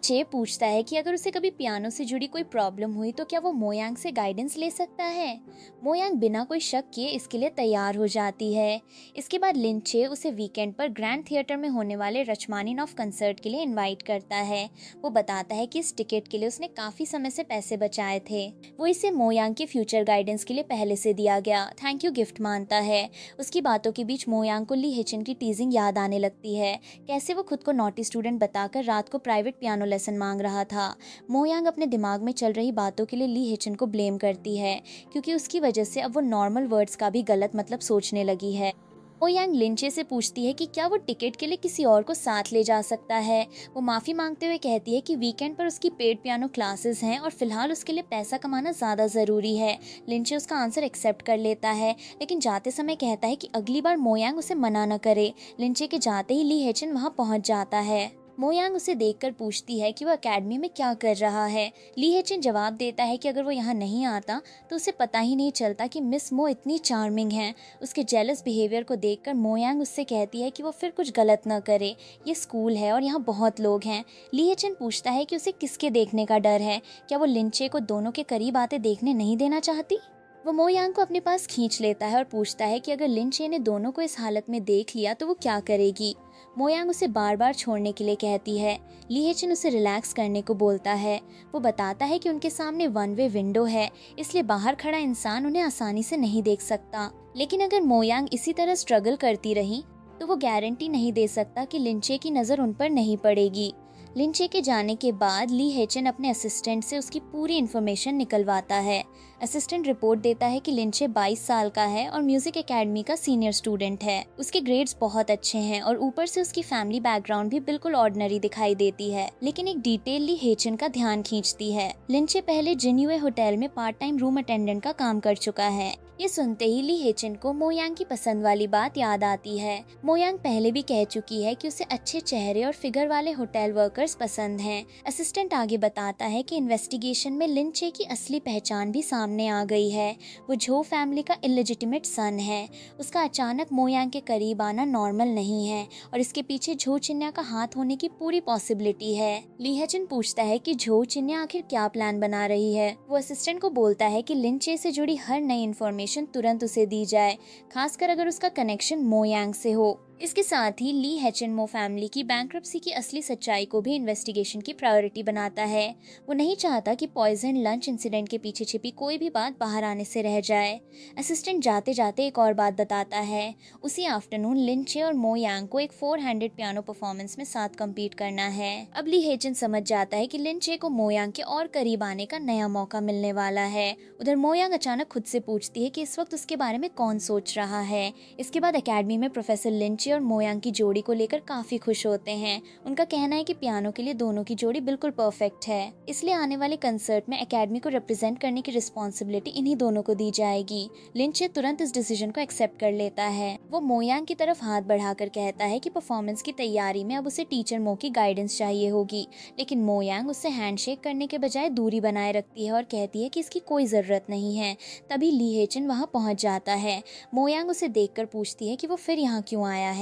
S1: चे पूछता है कि अगर उसे कभी पियानो से जुड़ी कोई प्रॉब्लम हुई तो क्या वो मोयांग से गाइडेंस ले सकता है। मोयांग बिना कोई शक किए इसके लिए तैयार हो जाती है। इसके बाद लिन चे उसे वीकेंड पर ग्रैंड थिएटर में होने वाले रचमानिनॉफ कंसर्ट के लिए इनवाइट करता है। वो बताता है कि इस टिकट के लिए उसने काफी समय से पैसे बचाए थे। वो इसे मोयांग के फ्यूचर गाइडेंस के लिए पहले से दिया गया थैंक यू गिफ्ट मानता है। उसकी बातों के बीच मोयांग को ली हिचन की टीजिंग याद आने लगती है, कैसे वो खुद को नॉटी स्टूडेंट बताकर रात को प्राइवेट पियानो लेसन मांग रहा था। मोयांग अपने दिमाग में चल रही बातों के लिए ली हिचन को ब्लेम करती है, क्योंकि उसकी वजह से अब वो नॉर्मल वर्ड्स का भी गलत मतलब सोचने लगी है। मोयांग लिनचे से पूछती है कि क्या वो टिकट के लिए किसी और को साथ ले जा सकता है। वो माफी मांगते हुए कहती है कि वीकेंड पर उसकी पेड पियानो क्लासेस हैं और फिलहाल उसके लिए पैसा कमाना ज्यादा जरूरी है। लिनचे उसका आंसर एक्सेप्ट कर लेता है, लेकिन जाते समय कहता है कि अगली बार मोयांग उसे मना न करे। लिनचे के जाते ही ली हेचन वहाँ पहुँच जाता है। मोयांग उसे देखकर पूछती है कि वो एकेडमी में क्या कर रहा है। ली हेचन जवाब देता है कि अगर वो यहाँ नहीं आता तो उसे पता ही नहीं चलता कि मिस मो इतनी चार्मिंग है। उसके जेलस बिहेवियर को देखकर मोयांग उससे कहती है कि वो फिर कुछ गलत न करे, ये स्कूल है और यहाँ बहुत लोग हैं। ली हेचन पूछता है कि उसे किसके देखने का डर है, क्या वो लिनचे को दोनों के करीब आते देखने नहीं देना चाहती। वो मोयांग को अपने पास खींच लेता है और पूछता है कि अगर लिनचे ने दोनों को इस हालत में देख लिया तो वो क्या करेगी। मोयांग उसे बार बार छोड़ने के लिए कहती है। ली हेचन उसे रिलैक्स करने को बोलता है। वो बताता है कि उनके सामने वन वे विंडो है, इसलिए बाहर खड़ा इंसान उन्हें आसानी से नहीं देख सकता। लेकिन अगर मोयांग इसी तरह स्ट्रगल करती रही तो वो गारंटी नहीं दे सकता कि लिनचे की नज़र उन पर नहीं पड़ेगी। लिनचे के जाने के बाद ली हेचन अपने असिस्टेंट से उसकी पूरी इन्फॉर्मेशन निकलवाता है। असिस्टेंट रिपोर्ट देता है कि लिनचे 22 साल का है और म्यूजिक एकेडमी का सीनियर स्टूडेंट है। उसके ग्रेड्स बहुत अच्छे हैं और ऊपर से उसकी फैमिली बैकग्राउंड भी बिल्कुल ऑर्डिनरी दिखाई देती है। लेकिन एक डिटेल ली हेचन का ध्यान खींचती है। लिनचे पहले जिन्यूए होटल में पार्ट टाइम रूम अटेंडेंट का काम कर चुका है। ये सुनते ही ली हेचन को मोयांग की पसंद वाली बात याद आती है। मोयांग पहले भी कह चुकी है कि उसे अच्छे चेहरे और फिगर वाले होटल वर्कर्स पसंद हैं। असिस्टेंट आगे बताता है कि इन्वेस्टिगेशन में लिनचे की असली पहचान भी सामने आ गई है। वो झो फैमिली का इलेजिटिमेट सन है। उसका अचानक मोयांग के करीब आना नॉर्मल नहीं है और इसके पीछे झो चिन्या का हाथ होने की पूरी पॉसिबिलिटी है। ली हेचन पूछता है कि झो चिन्या आखिर क्या प्लान बना रही है। वो असिस्टेंट को बोलता है कि लिनचे से जुड़ी हर नई इन्फॉर्मेशन तुरंत उसे दी जाए, खासकर अगर उसका कनेक्शन मोयांग से हो। इसके साथ ही ली हेचन मो फैमिली की बैंक्रप्सी की असली सच्चाई को भी इन्वेस्टिगेशन की प्रायोरिटी बनाता है। वो नहीं चाहता कि पॉइजन लंच इंसिडेंट के पीछे छिपी कोई भी बात बाहर आने से रह जाए। असिस्टेंट जाते जाते एक और बात बताता है। उसी आफ्टरनून लिनचे और मो यांग को एक 4 हैंडेड पियानो परफॉर्मेंस में साथ कम्पीट करना है। अब ली हेचन समझ जाता है कि लिनचे को मो यांग के और करीब आने का नया मौका मिलने वाला है। उधर मो यांग अचानक खुद से पूछती है कि इस वक्त उसके बारे में कौन सोच रहा है। इसके बाद एकेडमी में प्रोफेसर लिनचे और मोयांग की जोड़ी को लेकर काफी खुश होते हैं। उनका कहना है कि पियानो के लिए दोनों की जोड़ी बिल्कुल परफेक्ट है, इसलिए आने वाले कंसर्ट में एकेडमी को रिप्रेजेंट करने की रिस्पॉन्सिबिलिटी इन्हीं दोनों को दी जाएगी। लिनचे तुरंत इस डिसीजन को एक्सेप्ट कर लेता है। वो मोयांग की तरफ हाथ बढ़ाकर कहता है कि परफॉर्मेंस की तैयारी में अब उसे टीचर मो की गाइडेंस चाहिए होगी, लेकिन मोयांग उससे हैंडशेक करने के बजाय दूरी बनाए रखती है और कहती है कि इसकी कोई जरूरत नहीं है। तभी ली हेचन वहाँ पहुँच जाता है। मोयांग उसे देखकर पूछती है कि वो फिर यहाँ क्यों आया है।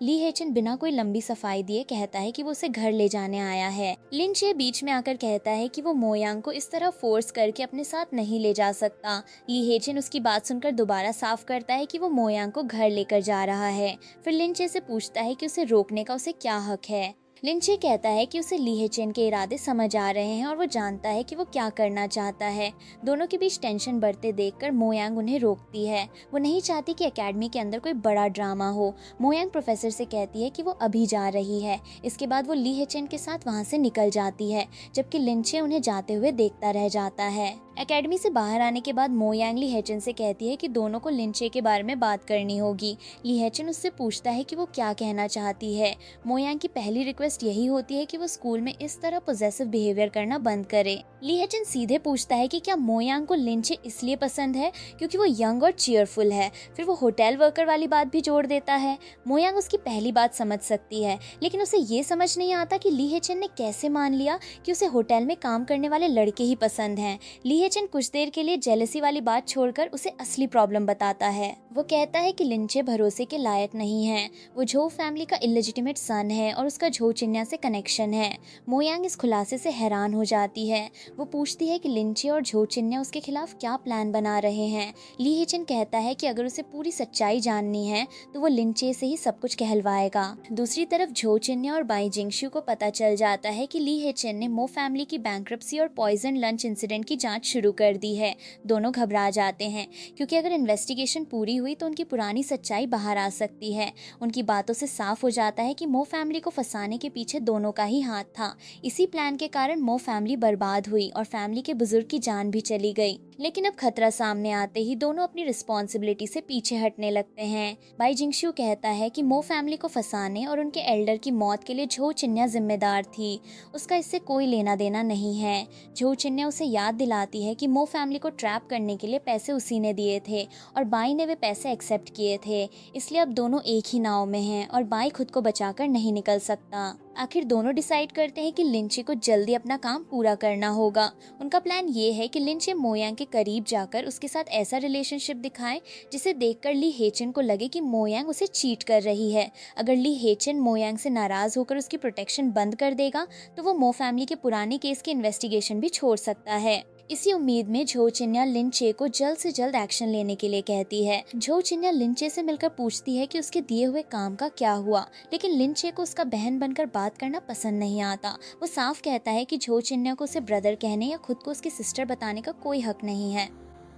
S1: ली हेचन बिना कोई लंबी सफाई दिए कहता है कि वो उसे घर ले जाने आया है। लिनचे बीच में आकर कहता है कि वो मोयांग को इस तरह फोर्स करके अपने साथ नहीं ले जा सकता। ली हेचन उसकी बात सुनकर दोबारा साफ करता है कि वो मोयांग को घर लेकर जा रहा है। फिर लिनचे से पूछता है कि उसे रोकने का उसे क्या हक है। लिनचे कहता है कि उसे ली हेचन के इरादे समझ आ रहे हैं और वो जानता है कि वो क्या करना चाहता है। दोनों के बीच टेंशन बढ़ते देखकर मोयांग उन्हें रोकती है। वो नहीं चाहती कि एकेडमी के अंदर कोई बड़ा ड्रामा हो। मोयांग प्रोफेसर से कहती है कि वो अभी जा रही है। इसके बाद वो ली हेचन के साथ वहाँ से निकल जाती है, जबकि लिनचे उन्हें जाते हुए देखता रह जाता है। एकेडमी से बाहर आने के बाद मोयांग ली हेचन से कहती है कि दोनों को लिनचे के बारे में बात करनी होगी। ली हेचन उससे पूछता है कि वो क्या कहना चाहती है। मोयांग की पहली रिक्वेस्ट यही होती है कि वो स्कूल में इस तरह पोजेसिव बिहेवियर करना बंद करे। ली हेचन सीधे पूछता है कि क्या मोयांग को लिनचे इसलिए पसंद है क्योंकि वो यंग और चीयरफुल है। फिर वो होटल वर्कर वाली बात भी जोड़ देता है। मोयांग उसकी पहली बात समझ सकती है, लेकिन उसे ये समझ नहीं आता कि ली हेचन ने कैसे मान लिया कि उसे होटल में काम करने वाले लड़के ही पसंद हैं। ली हेचन कुछ देर के लिए जेलसी वाली बात छोड़कर उसे असली प्रॉब्लम बताता है। वो कहता है कि लिंचे भरोसे के लायक नहीं है। वो झो फैमिली का इलेजिटिमेट सन है और उसका झो चिन्या से कनेक्शन है। मोयांग इस खुलासे से हैरान हो जाती है। वो पूछती है कि लिंचे और झो चिन्या उसके खिलाफ क्या प्लान बना रहे हैं। ली हेचन कहता है कि अगर उसे पूरी सच्चाई जाननी है तो वो लिंचे से ही सब कुछ कहलवाएगा। दूसरी तरफ झो चिन्या और बाई जिंगशु को पता चल जाता है कि ली हेचन ने मो फैमिली की बैंक्रप्सी और पॉइजन लंच इंसिडेंट की जांच शुरू कर दी है। दोनों घबरा जाते हैं क्योंकि अगर इन्वेस्टिगेशन पूरी हुई तो उनकी पुरानी सच्चाई बाहर आ सकती है। उनकी बातों से साफ हो जाता है कि मो फैमिली को फंसाने के पीछे दोनों का ही हाथ था। इसी प्लान के कारण मो फैमिली बर्बाद हुई और फैमिली के बुजुर्ग की जान भी चली गई। लेकिन अब खतरा सामने आते ही दोनों अपनी रिस्पॉन्सिबिलिटी से पीछे हटने लगते हैं। बाई जिंगशु कहता है कि मो फैमिली को फंसाने और उनके एल्डर की मौत के लिए झो चिन्या जिम्मेदार थी। उसका इससे कोई लेना देना नहीं है। झो चिन्या उसे याद दिलाती है कि मो फैमिली को ट्रैप करने के लिए पैसे उसी ने दिए थे और बाई ने वे पैसे एक्सेप्ट किए थे। इसलिए अब दोनों एक ही नाव में हैं और बाई खुद को बचाकर नहीं निकल सकता। आखिर दोनों डिसाइड करते हैं कि लिंचे को जल्दी अपना काम पूरा करना होगा। उनका प्लान ये है कि लिंचे मोयांग के करीब जाकर उसके साथ ऐसा रिलेशनशिप दिखाए जिसे देखकर ली हेचन को लगे कि मोयांग उसे चीट कर रही है। अगर ली हेचन मोयांग से नाराज होकर उसकी प्रोटेक्शन बंद कर देगा तो वो मो फैमिली के पुराने केस की इन्वेस्टिगेशन भी छोड़ सकता है। इसी उम्मीद में झो चिन्या लिंचे को जल्द से जल्द एक्शन लेने के लिए कहती है। झो चिन्या लिंचे से मिलकर पूछती है कि उसके दिए हुए काम का क्या हुआ, लेकिन लिंचे को उसका बहन बनकर बात करना पसंद नहीं आता। वो साफ कहता है कि झो चिन्या को उसे ब्रदर कहने या खुद को उसकी सिस्टर बताने का कोई हक नहीं है।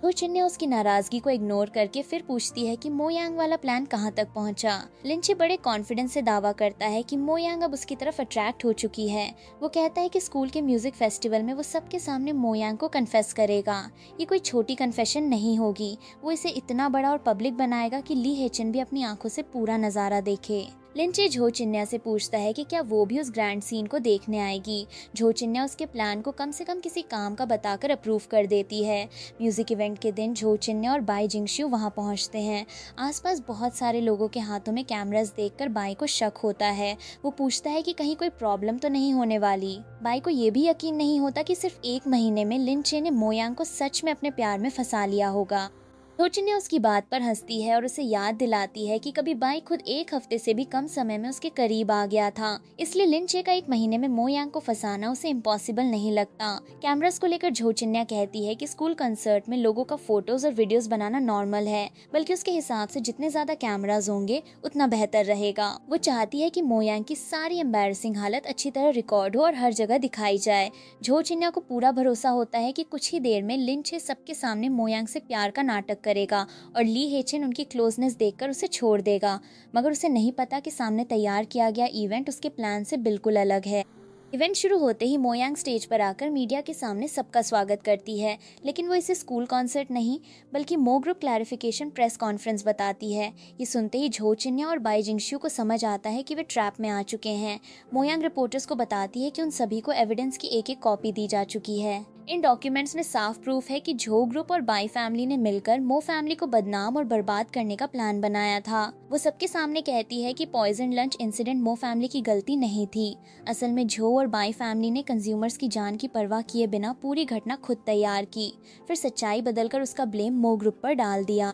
S1: झो चिन्या उसकी नाराजगी को इग्नोर करके फिर पूछती है कि मोयांग वाला प्लान कहाँ तक पहुँचा। लिंचे बड़े कॉन्फिडेंस से दावा करता है कि मोयांग अब उसकी तरफ अट्रैक्ट हो चुकी है। वो कहता है कि स्कूल के म्यूजिक फेस्टिवल में वो सबके सामने मोयांग को कन्फेस करेगा। ये कोई छोटी कन्फेशन नहीं होगी, वो इसे इतना बड़ा और पब्लिक बनाएगा कि ली हेचन भी अपनी आंखों से पूरा नजारा देखे। लिंचे झो चिन्या से पूछता है कि क्या वो भी उस ग्रैंड सीन को देखने आएगी। झो चिन्या उसके प्लान को कम से कम किसी काम का बताकर अप्रूव कर देती है। म्यूजिक इवेंट के दिन झो चिन्या और बाई जिंगशु वहां पहुंचते हैं। आसपास बहुत सारे लोगों के हाथों में कैमरास देखकर बाई को शक होता है। वो पूछता है कि कहीं कोई प्रॉब्लम तो नहीं होने वाली। बाई को ये भी यकीन नहीं होता कि सिर्फ 1 महीने में लिंचे ने मोयांग को सच में अपने प्यार में फंसा लिया होगा। झो चिन्या उसकी बात पर हंसती है और उसे याद दिलाती है कि कभी बाई खुद 1 हफ्ते से भी कम समय में उसके करीब आ गया था। इसलिए लिंचे का 1 महीने में मोयांग को फंसाना उसे इम्पॉसिबल नहीं लगता। कैमरास को लेकर झो चिन्या कहती है कि स्कूल कंसर्ट में लोगों का फोटोज और वीडियोस बनाना नॉर्मल है, बल्कि उसके हिसाब से जितने ज्यादा कैमराज होंगे उतना बेहतर रहेगा। वो चाहती है कि मोयांग की सारी एम्बैरसिंग हालत अच्छी तरह रिकॉर्ड हो और हर जगह दिखाई जाए। झो चिन्या को पूरा भरोसा होता है कि कुछ ही देर में लिंचे सबके सामने मोयांग से प्यार का नाटक करेगा और ली हेचन उनकी क्लोजनेस देखकर उसे छोड़ देगा। मगर उसे नहीं पता कि सामने तैयार किया गया इवेंट उसके प्लान से बिल्कुल अलग है। इवेंट शुरू होते ही मोयांग स्टेज पर आकर मीडिया के सामने सबका स्वागत करती है, लेकिन वो इसे स्कूल कॉन्सर्ट नहीं बल्कि मो ग्रुप क्लैरिफिकेशन प्रेस कॉन्फ्रेंस बताती है। ये सुनते ही झो चिन्या और बाई जिंगशु को समझ आता है कि वे ट्रैप में आ चुके हैं। मोयांग रिपोर्टर्स को बताती है कि उन सभी को एविडेंस की एक कॉपी दी जा चुकी है। इन डॉक्यूमेंट्स में साफ प्रूफ है कि झो ग्रुप और बाई फैमिली ने मिलकर मो फैमिली को बदनाम और बर्बाद करने का प्लान बनाया था। वो सबके सामने कहती है कि पॉइजन लंच इंसिडेंट मो फैमिली की गलती नहीं थी। असल में झो और बाई फैमिली ने कंज्यूमर्स की जान की परवाह किए बिना पूरी घटना खुद तैयार की, फिर सच्चाई बदलकर उसका ब्लेम मो ग्रुप पर डाल दिया।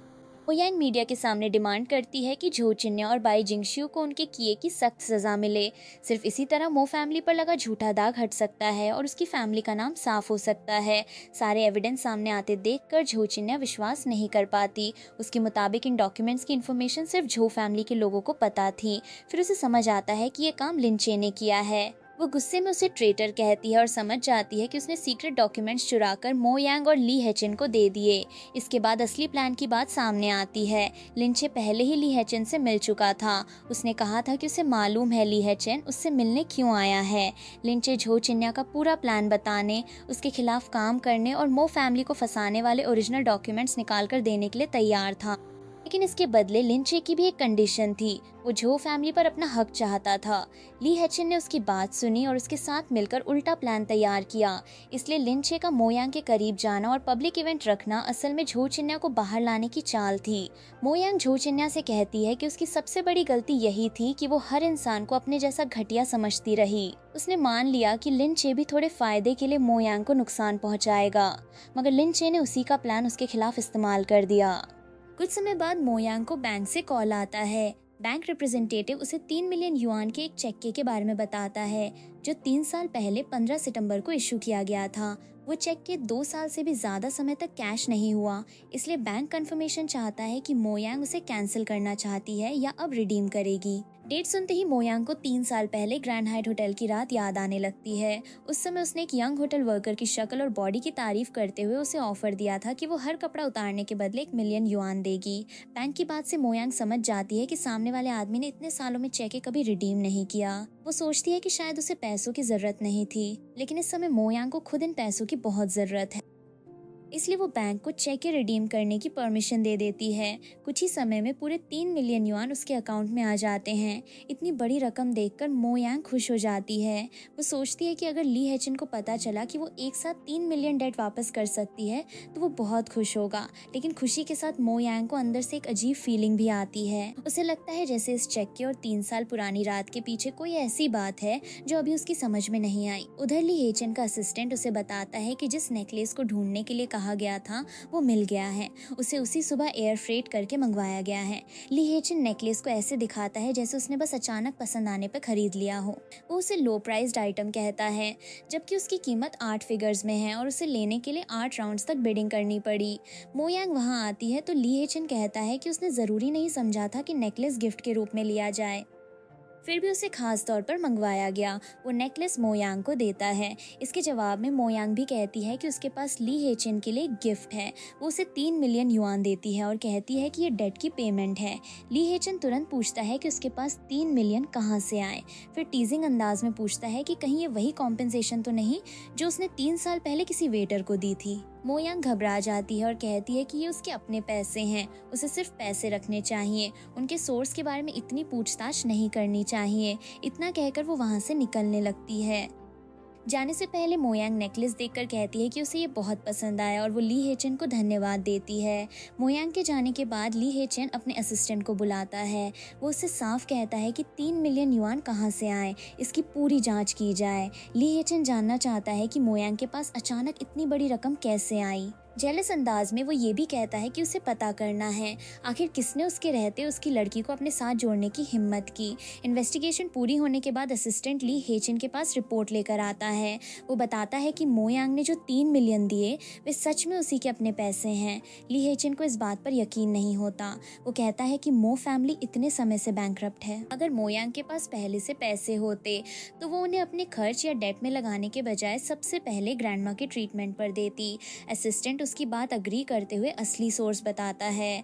S1: मोयांग मीडिया के सामने डिमांड करती है कि झो चिन्या और बाई जिंगशु को उनके किए की सख्त सजा मिले। सिर्फ इसी तरह मो फैमिली पर लगा झूठा दाग हट सकता है और उसकी फैमिली का नाम साफ हो सकता है। सारे एविडेंस सामने आते देखकर झो चिन्या विश्वास नहीं कर पाती। उसके मुताबिक इन डॉक्यूमेंट्स की इन्फॉर्मेशन सिर्फ झो फैमिली के लोगों को पता थी। फिर उसे समझ आता है कि ये काम लिंचे ने किया है। वो गुस्से में उसे ट्रेटर कहती है और समझ जाती है कि उसने सीक्रेट डॉक्यूमेंट्स चुराकर मोयांग और ली हेचन को दे दिए। इसके बाद असली प्लान की बात सामने आती है। लिंचे पहले ही ली हेचन से मिल चुका था। उसने कहा था कि उसे मालूम है ली हेचन उससे मिलने क्यों आया है। लिंचे झो चिन्या का पूरा प्लान बताने, उसके खिलाफ काम करने और मो फैमिली को फंसाने वाले ओरिजिनल डॉक्यूमेंट्स निकाल कर देने के लिए तैयार था। लेकिन इसके बदले लिन चे की भी एक कंडीशन थी। वो झो फैमिली पर अपना हक चाहता था। ली हेचिन ने उसकी बात सुनी और उसके साथ मिलकर उल्टा प्लान तैयार किया। इसलिए लिन चे का मोयांग के करीब जाना और पब्लिक इवेंट रखना असल में झो चिन्या को बाहर लाने की चाल थी। मोयांग झो चिन्या से कहती है कि उसकी सबसे बड़ी गलती यही थी कि वो हर इंसान को अपने जैसा घटिया समझती रही। उसने मान लिया कि लिन चे भी थोड़े फायदे के लिए मोयांग को नुकसान पहुंचाएगा, मगर लिन चे ने उसी का प्लान उसके खिलाफ इस्तेमाल कर दिया। कुछ समय बाद मोयांग को बैंक से कॉल आता है। बैंक रिप्रेजेंटेटिव उसे 3 मिलियन युआन के एक चेक के बारे में बताता है, जो 3 साल पहले 15 सितंबर को इशू किया गया था। वो चेक के 2 साल से भी ज्यादा समय तक कैश नहीं हुआ, इसलिए बैंक कंफर्मेशन चाहता है कि मोयांग उसे कैंसिल करना चाहती है या अब रिडीम करेगी। डेट सुनते ही मोयांग को 3 साल पहले ग्रैंड हाइट होटल की रात याद आने लगती है। उस समय उसने एक यंग होटल वर्कर की शक्ल और बॉडी की तारीफ करते हुए उसे ऑफर दिया था कि वो हर कपड़ा उतारने के बदले 1 मिलियन युआन देगी। बैंक की बात से मोयांग समझ जाती है कि सामने वाले आदमी ने इतने सालों में चेक कभी रिडीम नहीं किया। वो सोचती है कि शायद उसे पैसों की जरूरत नहीं थी, लेकिन इस समय मोयांग को खुद इन पैसों की बहुत जरूरत है, इसलिए वो बैंक को चेक रिडीम करने की परमिशन दे देती है। कुछ ही समय में पूरे 3 मिलियन युआन उसके अकाउंट में आ जाते हैं। इतनी बड़ी रकम देखकर मोयांग खुश हो जाती है। वो सोचती है कि अगर ली हेचिन को पता चला कि वो एक साथ 3 मिलियन डेट वापस कर सकती है तो वो बहुत खुश होगा। लेकिन खुशी के साथ मोयांग को अंदर से एक अजीब फीलिंग भी आती है। उसे लगता है जैसे इस चेक के और 3 साल पुरानी रात के पीछे कोई ऐसी बात है जो अभी उसकी समझ में नहीं आई। उधर ली हेचिन का असिस्टेंट उसे बताता है कि जिस नेकलेस को ढूंढने के लिए कहा गया था वो मिल गया है। उसे उसी सुबह एयर फ्रेट करके मंगवाया गया है। ली हेचिन नेकलेस को ऐसे दिखाता है जैसे उसने बस अचानक पसंद आने पर खरीद लिया हो। वो उसे लो प्राइस्ड आइटम कहता है, जबकि उसकी कीमत 8 फिगर्स में है और उसे लेने के लिए 8 राउंड्स तक बिडिंग करनी पड़ी। मोयांग वहां आती है तो ली हेचिन कहता है कि उसने जरूरी नहीं समझा था कि नेकलेस गिफ्ट के रूप में लिया जाए, फिर भी उसे खास तौर पर मंगवाया गया। वो नेकलेस मोयांग को देता है। इसके जवाब में मोयांग भी कहती है कि उसके पास ली हेचिन के लिए एक गिफ्ट है। वो उसे 3 मिलियन युआन देती है और कहती है कि ये डेट की पेमेंट है। ली हेचिन तुरंत पूछता है कि उसके पास 3 मिलियन कहाँ से आए। फिर टीजिंग अंदाज में पूछता है कि कहीं ये वही कॉम्पेंसेशन तो नहीं जो उसने 3 साल पहले किसी वेटर को दी थी। मोयांग घबरा जाती है और कहती है कि ये उसके अपने पैसे हैं, उसे सिर्फ पैसे रखने चाहिए, उनके सोर्स के बारे में इतनी पूछताछ नहीं करनी चाहिए। इतना कहकर वो वहां से निकलने लगती है। जाने से पहले मोयांग नेकलेस देखकर कहती है कि उसे ये बहुत पसंद आया और वो ली हेचिन को धन्यवाद देती है। मोयांग के जाने के बाद ली हेचिन अपने असिस्टेंट को बुलाता है। वो उससे साफ कहता है कि 3 मिलियन युआन कहाँ से आए, इसकी पूरी जांच की जाए। ली हेचिन जानना चाहता है कि मोयांग के पास अचानक इतनी बड़ी रकम कैसे आई। जेलस अंदाज में वो ये भी कहता है कि उसे पता करना है आखिर किसने उसके रहते उसकी लड़की को अपने साथ जोड़ने की हिम्मत की। इन्वेस्टिगेशन पूरी होने के बाद असिस्टेंट ली हेचिन के पास रिपोर्ट लेकर आता है। वो बताता है कि मोयांग ने जो 3 मिलियन दिए वे सच में उसी के अपने पैसे हैं। ली हेचिन को इस बात पर यकीन नहीं होता। वो कहता है कि मो फैमिली इतने समय से बैंकरप्ट है। अगर मोयांग के पास पहले से पैसे होते तो वो उन्हें अपने खर्च या डेट में लगाने के बजाय सबसे पहले ग्रैंडमा के ट्रीटमेंट पर देती। असिस्टेंट उसकी बात अग्री करते हुए असली सोर्स बताता है।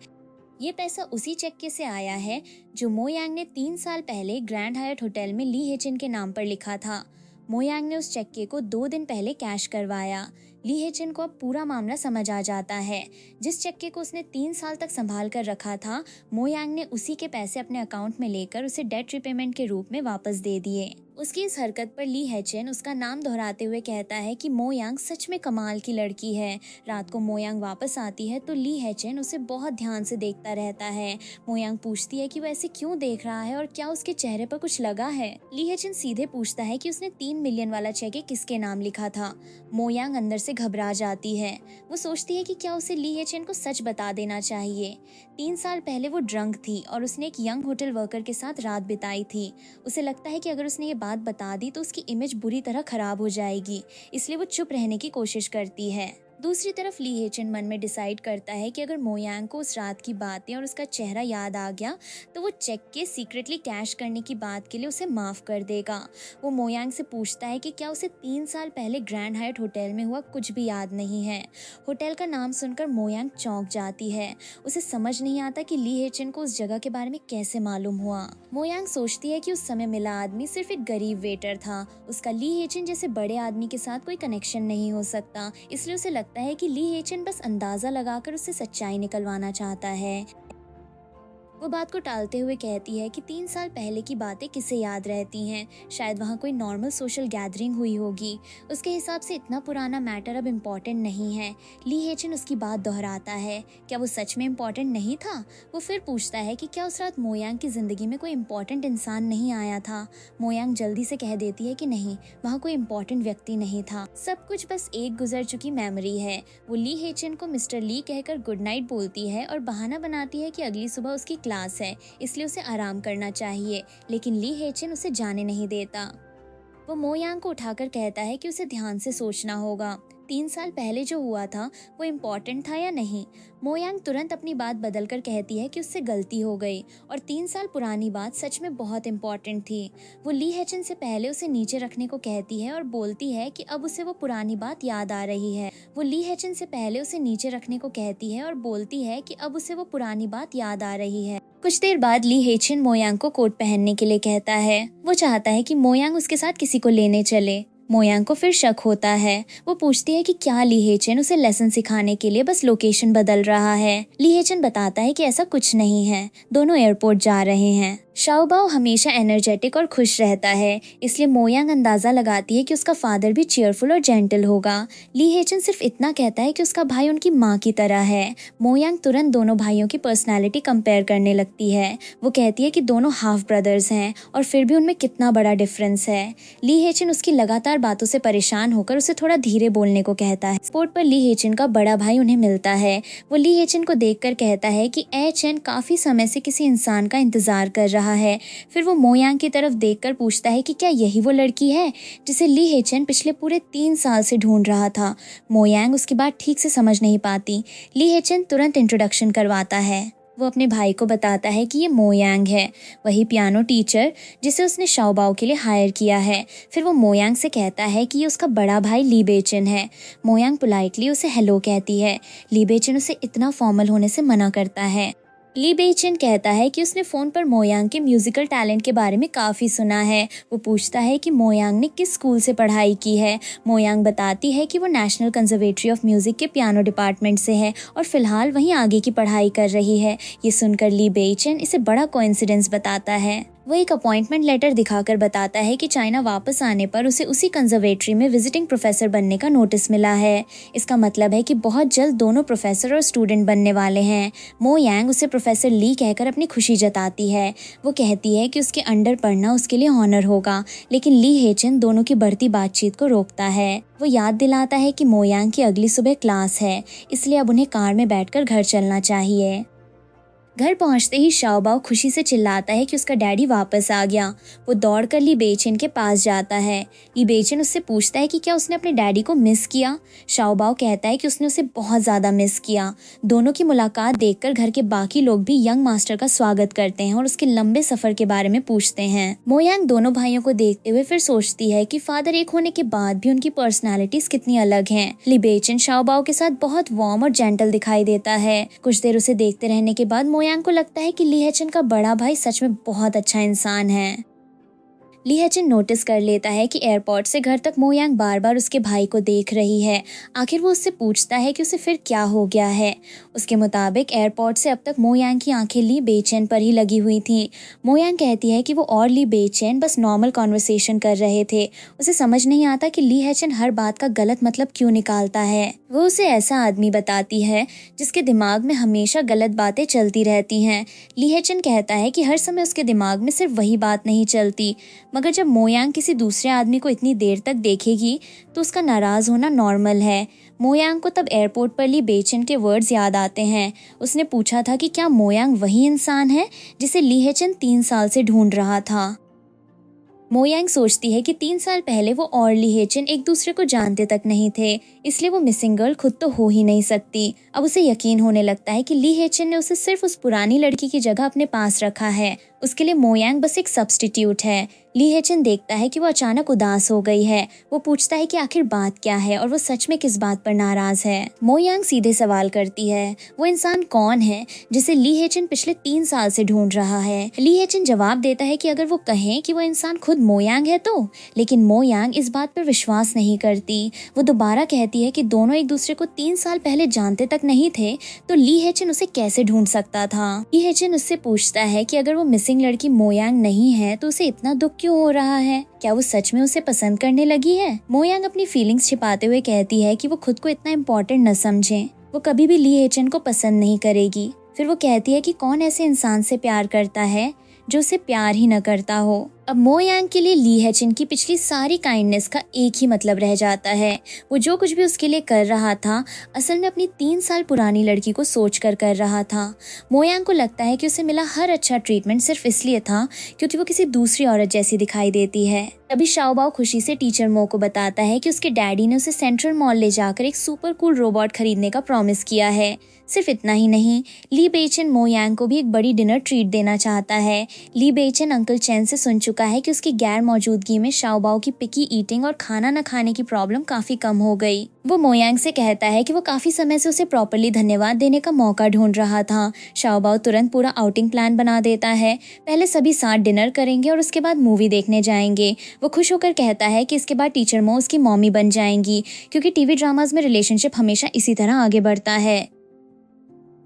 S1: ये पैसा उसी चेक से आया है जो मोयांग ने 3 साल पहले ग्रैंड हायट होटल में ली हेचिन के नाम पर लिखा था। मोयांग ने उस चेक को 2 दिन पहले कैश करवाया। ली हेचिन को अब पूरा मामला समझ आ जाता है। जिस चक्के को उसने 3 साल तक संभाल कर रखा था, मोयांग ने उसी के पैसे अपने अकाउंट में लेकर उसे डेट रिपेमेंट के रूप में वापस दे दिए। उसकी इस हरकत पर ली हेचिन उसका नाम दोहराते हुए कहता है कि मोयांग सच में कमाल की लड़की है। रात को मोयांग वापस आती है तो ली हेचिन उसे बहुत ध्यान से देखता रहता है। मोयांग पूछती है कि वो ऐसे क्यों देख रहा है और क्या उसके चेहरे पर कुछ लगा है। ली हेचिन सीधे पूछता है कि उसने 3 मिलियन वाला चेक किसके नाम लिखा था। मोयांग अंदर से घबरा जाती है। वो सोचती है कि क्या उसे ली हेचिन को सच बता देना चाहिए। 3 साल पहले वो ड्रंक थी और उसने एक यंग होटल वर्कर के साथ रात बिताई थी। उसे लगता है कि अगर उसने ये बात बता दी तो उसकी इमेज बुरी तरह खराब हो जाएगी, इसलिए वो चुप रहने की कोशिश करती है। दूसरी तरफ ली हेचिन मन में डिसाइड करता है कि अगर मोयांग को उस रात की बातें और उसका चेहरा याद आ गया तो वो चेक के सीक्रेटली कैश करने की बात के लिए उसे माफ कर देगा। वो मोयांग से पूछता है कि क्या उसे 3 साल पहले ग्रैंड हायट होटल में हुआ कुछ भी याद नहीं है। होटल का नाम सुनकर मोयांग चौंक जाती है। उसे समझ नहीं आता कि ली हेचिन को उस जगह के बारे में कैसे मालूम हुआ। मोयांग सोचती है कि उस समय मिला आदमी सिर्फ एक गरीब वेटर था। उसका ली हेचिन जैसे बड़े आदमी के साथ कोई कनेक्शन नहीं हो सकता, इसलिए उसे लगता है कि ली हेचिन बस अंदाजा लगाकर उससे सच्चाई निकलवाना चाहता है। वो बात को टालते हुए कहती है कि 3 साल पहले की बातें किसे याद रहती हैं, शायद वहाँ कोई नॉर्मल सोशल गैदरिंग हुई होगी। उसके हिसाब से इतना पुराना मैटर अब इम्पॉर्टेंट नहीं है। ली हेचन उसकी बात दोहराता है, क्या वो सच में इम्पॉर्टेंट नहीं था? वो फिर पूछता है कि क्या उस रात मोयांग की ज़िंदगी में कोई इम्पॉर्टेंट इंसान नहीं आया था? मोयांग जल्दी से कह देती है कि नहीं, वहाँ कोई इम्पॉर्टेंट व्यक्ति नहीं था, सब कुछ बस एक गुजर चुकी मेमोरी है। वो ली हेचन को मिस्टर ली कहकर गुड नाइट बोलती है और बहाना बनाती है कि अगली सुबह उसकी क्लास है, इसलिए उसे आराम करना चाहिए, लेकिन ली हेचन उसे जाने नहीं देता। वो मोयांग को उठाकर कहता है कि उसे ध्यान से सोचना होगा, 3 साल पहले जो हुआ था वो इम्पोर्टेंट था या नहीं। मोयांग तुरंत अपनी बात बदलकर कहती है कि उससे गलती हो गई और 3 साल पुरानी बात सच में बहुत इम्पोर्टेंट थी। वो ली हेचन से पहले उसे नीचे रखने को कहती है और बोलती है कि अब उसे वो पुरानी बात याद आ रही है। वो ली हेचन से पहले उसे नीचे रखने को कहती है और बोलती है कि अब उसे वो पुरानी बात याद आ रही है। कुछ देर बाद ली हेचन मोयांग को कोट पहनने के लिए कहता है। वो चाहता है कि मोयांग उसके साथ किसी को लेने चले। मोयांग को फिर शक होता है। वो पूछती है कि क्या ली हेचन उसे लेसन सिखाने के लिए बस लोकेशन बदल रहा है। ली हेचन बताता है कि ऐसा कुछ नहीं है, दोनों एयरपोर्ट जा रहे हैं। शाओबाओ हमेशा एनर्जेटिक और खुश रहता है, इसलिए मोयांग अंदाजा लगाती है कि उसका फादर भी चीयरफुल और जेंटल होगा। ली हेचन सिर्फ इतना कहता है कि उसका भाई उनकी माँ की तरह है। मोयांग तुरंत दोनों भाइयों की पर्सनैलिटी कंपेयर करने लगती है। वो कहती है कि दोनों हाफ ब्रदर्स हैं और फिर भी उनमें कितना बड़ा डिफरेंस है। ली हेचन उसकी लगातार बातों से परेशान होकर उसे थोड़ा धीरे बोलने को कहता है। स्पोर्ट पर ली हेचन का बड़ा भाई उन्हें मिलता है। वो ली हेचन को देखकर कहता है कि ए चेन काफी समय से किसी इंसान का इंतजार कर रहा है। फिर वो मोयांग की तरफ देखकर पूछता है कि क्या यही वो लड़की है जिसे ली हेचन पिछले पूरे 3 साल से ढूंढ रहा था। मोयांग उसकी बात ठीक से समझ नहीं पाती। ली हेचन तुरंत इंट्रोडक्शन करवाता है। वो अपने भाई को बताता है कि ये मोयांग है, वही पियानो टीचर जिसे उसने शाओबाओ के लिए हायर किया है। फिर वो मोयांग से कहता है कि ये उसका बड़ा भाई ली बेचिन है। मोयांग पोलाइटली उसे हेलो कहती है। ली बेचिन उसे इतना फॉर्मल होने से मना करता है। ली बेचिन कहता है कि उसने फ़ोन पर मोयांग के म्यूज़िकल टैलेंट के बारे में काफ़ी सुना है। वो पूछता है कि मोयांग ने किस स्कूल से पढ़ाई की है। मोयांग बताती है कि वो नेशनल कंजर्वेटरी ऑफ म्यूज़िक के पियानो डिपार्टमेंट से है और फिलहाल वहीं आगे की पढ़ाई कर रही है। ये सुनकर ली बेचिन इसे बड़ा कोइंसिडेंस बताता है। वो एक अपॉइंटमेंट लेटर दिखाकर बताता है कि चाइना वापस आने पर उसे उसी कंजर्वेटरी में विजिटिंग प्रोफेसर बनने का नोटिस मिला है। इसका मतलब है कि बहुत जल्द दोनों प्रोफेसर और स्टूडेंट बनने वाले हैं। मोयांग उसे प्रोफेसर ली कहकर अपनी खुशी जताती है। वो कहती है कि उसके अंडर पढ़ना उसके लिए ऑनर होगा, लेकिन ली हेचन दोनों की बढ़ती बातचीत को रोकता है। वो याद दिलाता है कि मोयांग की अगली सुबह क्लास है, इसलिए अब उन्हें कार में बैठकर घर चलना चाहिए। घर पहुंचते ही शाओबाओ खुशी से चिल्लाता है कि उसका डैडी वापस आ गया। वो दौड़कर ली बेचिन के पास जाता है। ली बेचिन उससे पूछता है कि क्या उसने अपने डैडी को मिस किया। शाओबाओ कहता है कि उसने उसे बहुत ज़्यादा मिस किया। दोनों की मुलाकात देखकर घर के बाकी लोग भी यंग मास्टर का स्वागत करते हैं और उसके लंबे सफ़र के बारे में पूछते हैं। मोयांग दोनों भाइयों को देखते हुए फिर सोचती है कि फादर एक होने के बाद भी उनकी पर्सनैलिटीज कितनी अलग हैं। ली बेचिन शाओबाओ के साथ बहुत वार्म और जेंटल दिखाई देता है। कुछ देर उसे देखते रहने के बाद मोयांग को लगता है कि ली हेचन का बड़ा भाई सच में बहुत अच्छा इंसान है। ली हेचन नोटिस कर लेता है कि एयरपोर्ट से घर तक मोयांग बार बार उसके भाई को देख रही है। आखिर वो उससे पूछता है कि उसे फिर क्या हो गया है। उसके मुताबिक एयरपोर्ट से अब तक मोयांग की आंखें ली बेचैन पर ही लगी हुई थीं। मोयांग कहती है कि वो और ली बेचैन बस नॉर्मल कॉन्वर्सेशन कर रहे थे। उसे समझ नहीं आता कि ली हेचन हर बात का गलत मतलब क्यों निकालता है। वो उसे ऐसा आदमी बताती है जिसके दिमाग में हमेशा गलत बातें चलती रहती हैं। ली हेचन कहता है कि हर समय उसके दिमाग में सिर्फ वही बात नहीं चलती, मगर जब मोयांग किसी दूसरे आदमी को इतनी देर तक देखेगी तो उसका नाराज़ होना नॉर्मल है। मोयांग को तब एयरपोर्ट पर ली बेचिन के वर्ड्स याद आते हैं। उसने पूछा था कि क्या मोयांग वही इंसान है जिसे ली हेचन 3 साल से ढूंढ रहा था। मोयांग सोचती है कि 3 साल पहले वो और ली हेचन एक दूसरे को जानते तक नहीं थे, इसलिए वो मिसिंग गर्ल खुद तो हो ही नहीं सकती। अब उसे यकीन होने लगता है कि ली हेचन ने उसे सिर्फ उस पुरानी लड़की की जगह अपने पास रखा है। उसके लिए मोयांग बस एक सब्स्टिट्यूट है। ली हेचन देखता है कि वो अचानक उदास हो गई है। वो पूछता है कि आखिर बात क्या है और वो सच में किस बात पर नाराज है। मो यांग सीधे सवाल करती है, वो इंसान कौन है जिसे ली हेचन पिछले 3 साल से ढूंढ रहा है। ली हेचन जवाब देता है कि अगर वो कहें कि वो इंसान खुद मो यांग है तो, लेकिन मो यांग इस बात पर विश्वास नहीं करती। वो दोबारा कहती है कि दोनों एक दूसरे को 3 साल पहले जानते तक नहीं थे, तो ली हेचन उसे कैसे ढूंढ सकता था। ली हेचन उससे पूछता है कि अगर वो मिसिंग लड़की मो यांग नहीं है तो उसे इतना दुख क्यों हो रहा है, क्या वो सच में उसे पसंद करने लगी है। मो यांग अपनी फीलिंग्स छिपाते हुए कहती है कि वो खुद को इतना इम्पोर्टेंट न समझे, वो कभी भी ली हेचन को पसंद नहीं करेगी। फिर वो कहती है कि कौन ऐसे इंसान से प्यार करता है जो उसे प्यार ही न करता हो। अब मो यांग के लिए ली हेचन की पिछली सारी काइंडनेस का एक ही मतलब रह जाता है। वो जो कुछ भी उसके लिए कर रहा था असल में अपनी 3 साल पुरानी लड़की को सोच कर रहा था। मो यांग को लगता है कि उसे मिला हर अच्छा ट्रीटमेंट सिर्फ इसलिए था क्योंकि वो किसी दूसरी औरत जैसी दिखाई देती है। तभी शाओबाओ खुशी से टीचर मो को बताता है कि उसके डैडी ने उसे सेंट्रल मॉल ले जाकर एक सुपर कूल रोबोट खरीदने का प्रॉमिस किया है। सिर्फ इतना ही नहीं, ली बेचन मो यांग को भी एक बड़ी डिनर ट्रीट देना चाहता है। ली बेचन अंकल चैन से सुन चुका है कि उसकी गैर मौजूदगी में शाओबाओ की पिकी ईटिंग और खाना न खाने की प्रॉब्लम काफी कम हो गई। वो मो यांग से कहता है कि वो काफी समय से उसे प्रॉपर्ली धन्यवाद देने का मौका ढूंढ रहा था। शाओबाओ तुरंत पूरा आउटिंग प्लान बना देता है। पहले सभी साथ डिनर करेंगे और उसके बाद मूवी देखने जाएंगे। वो खुश होकर कहता है कि इसके बाद टीचर मो उसकी मॉमी बन जाएंगी, क्योंकि टीवी ड्रामाज में रिलेशनशिप हमेशा इसी तरह आगे बढ़ता है।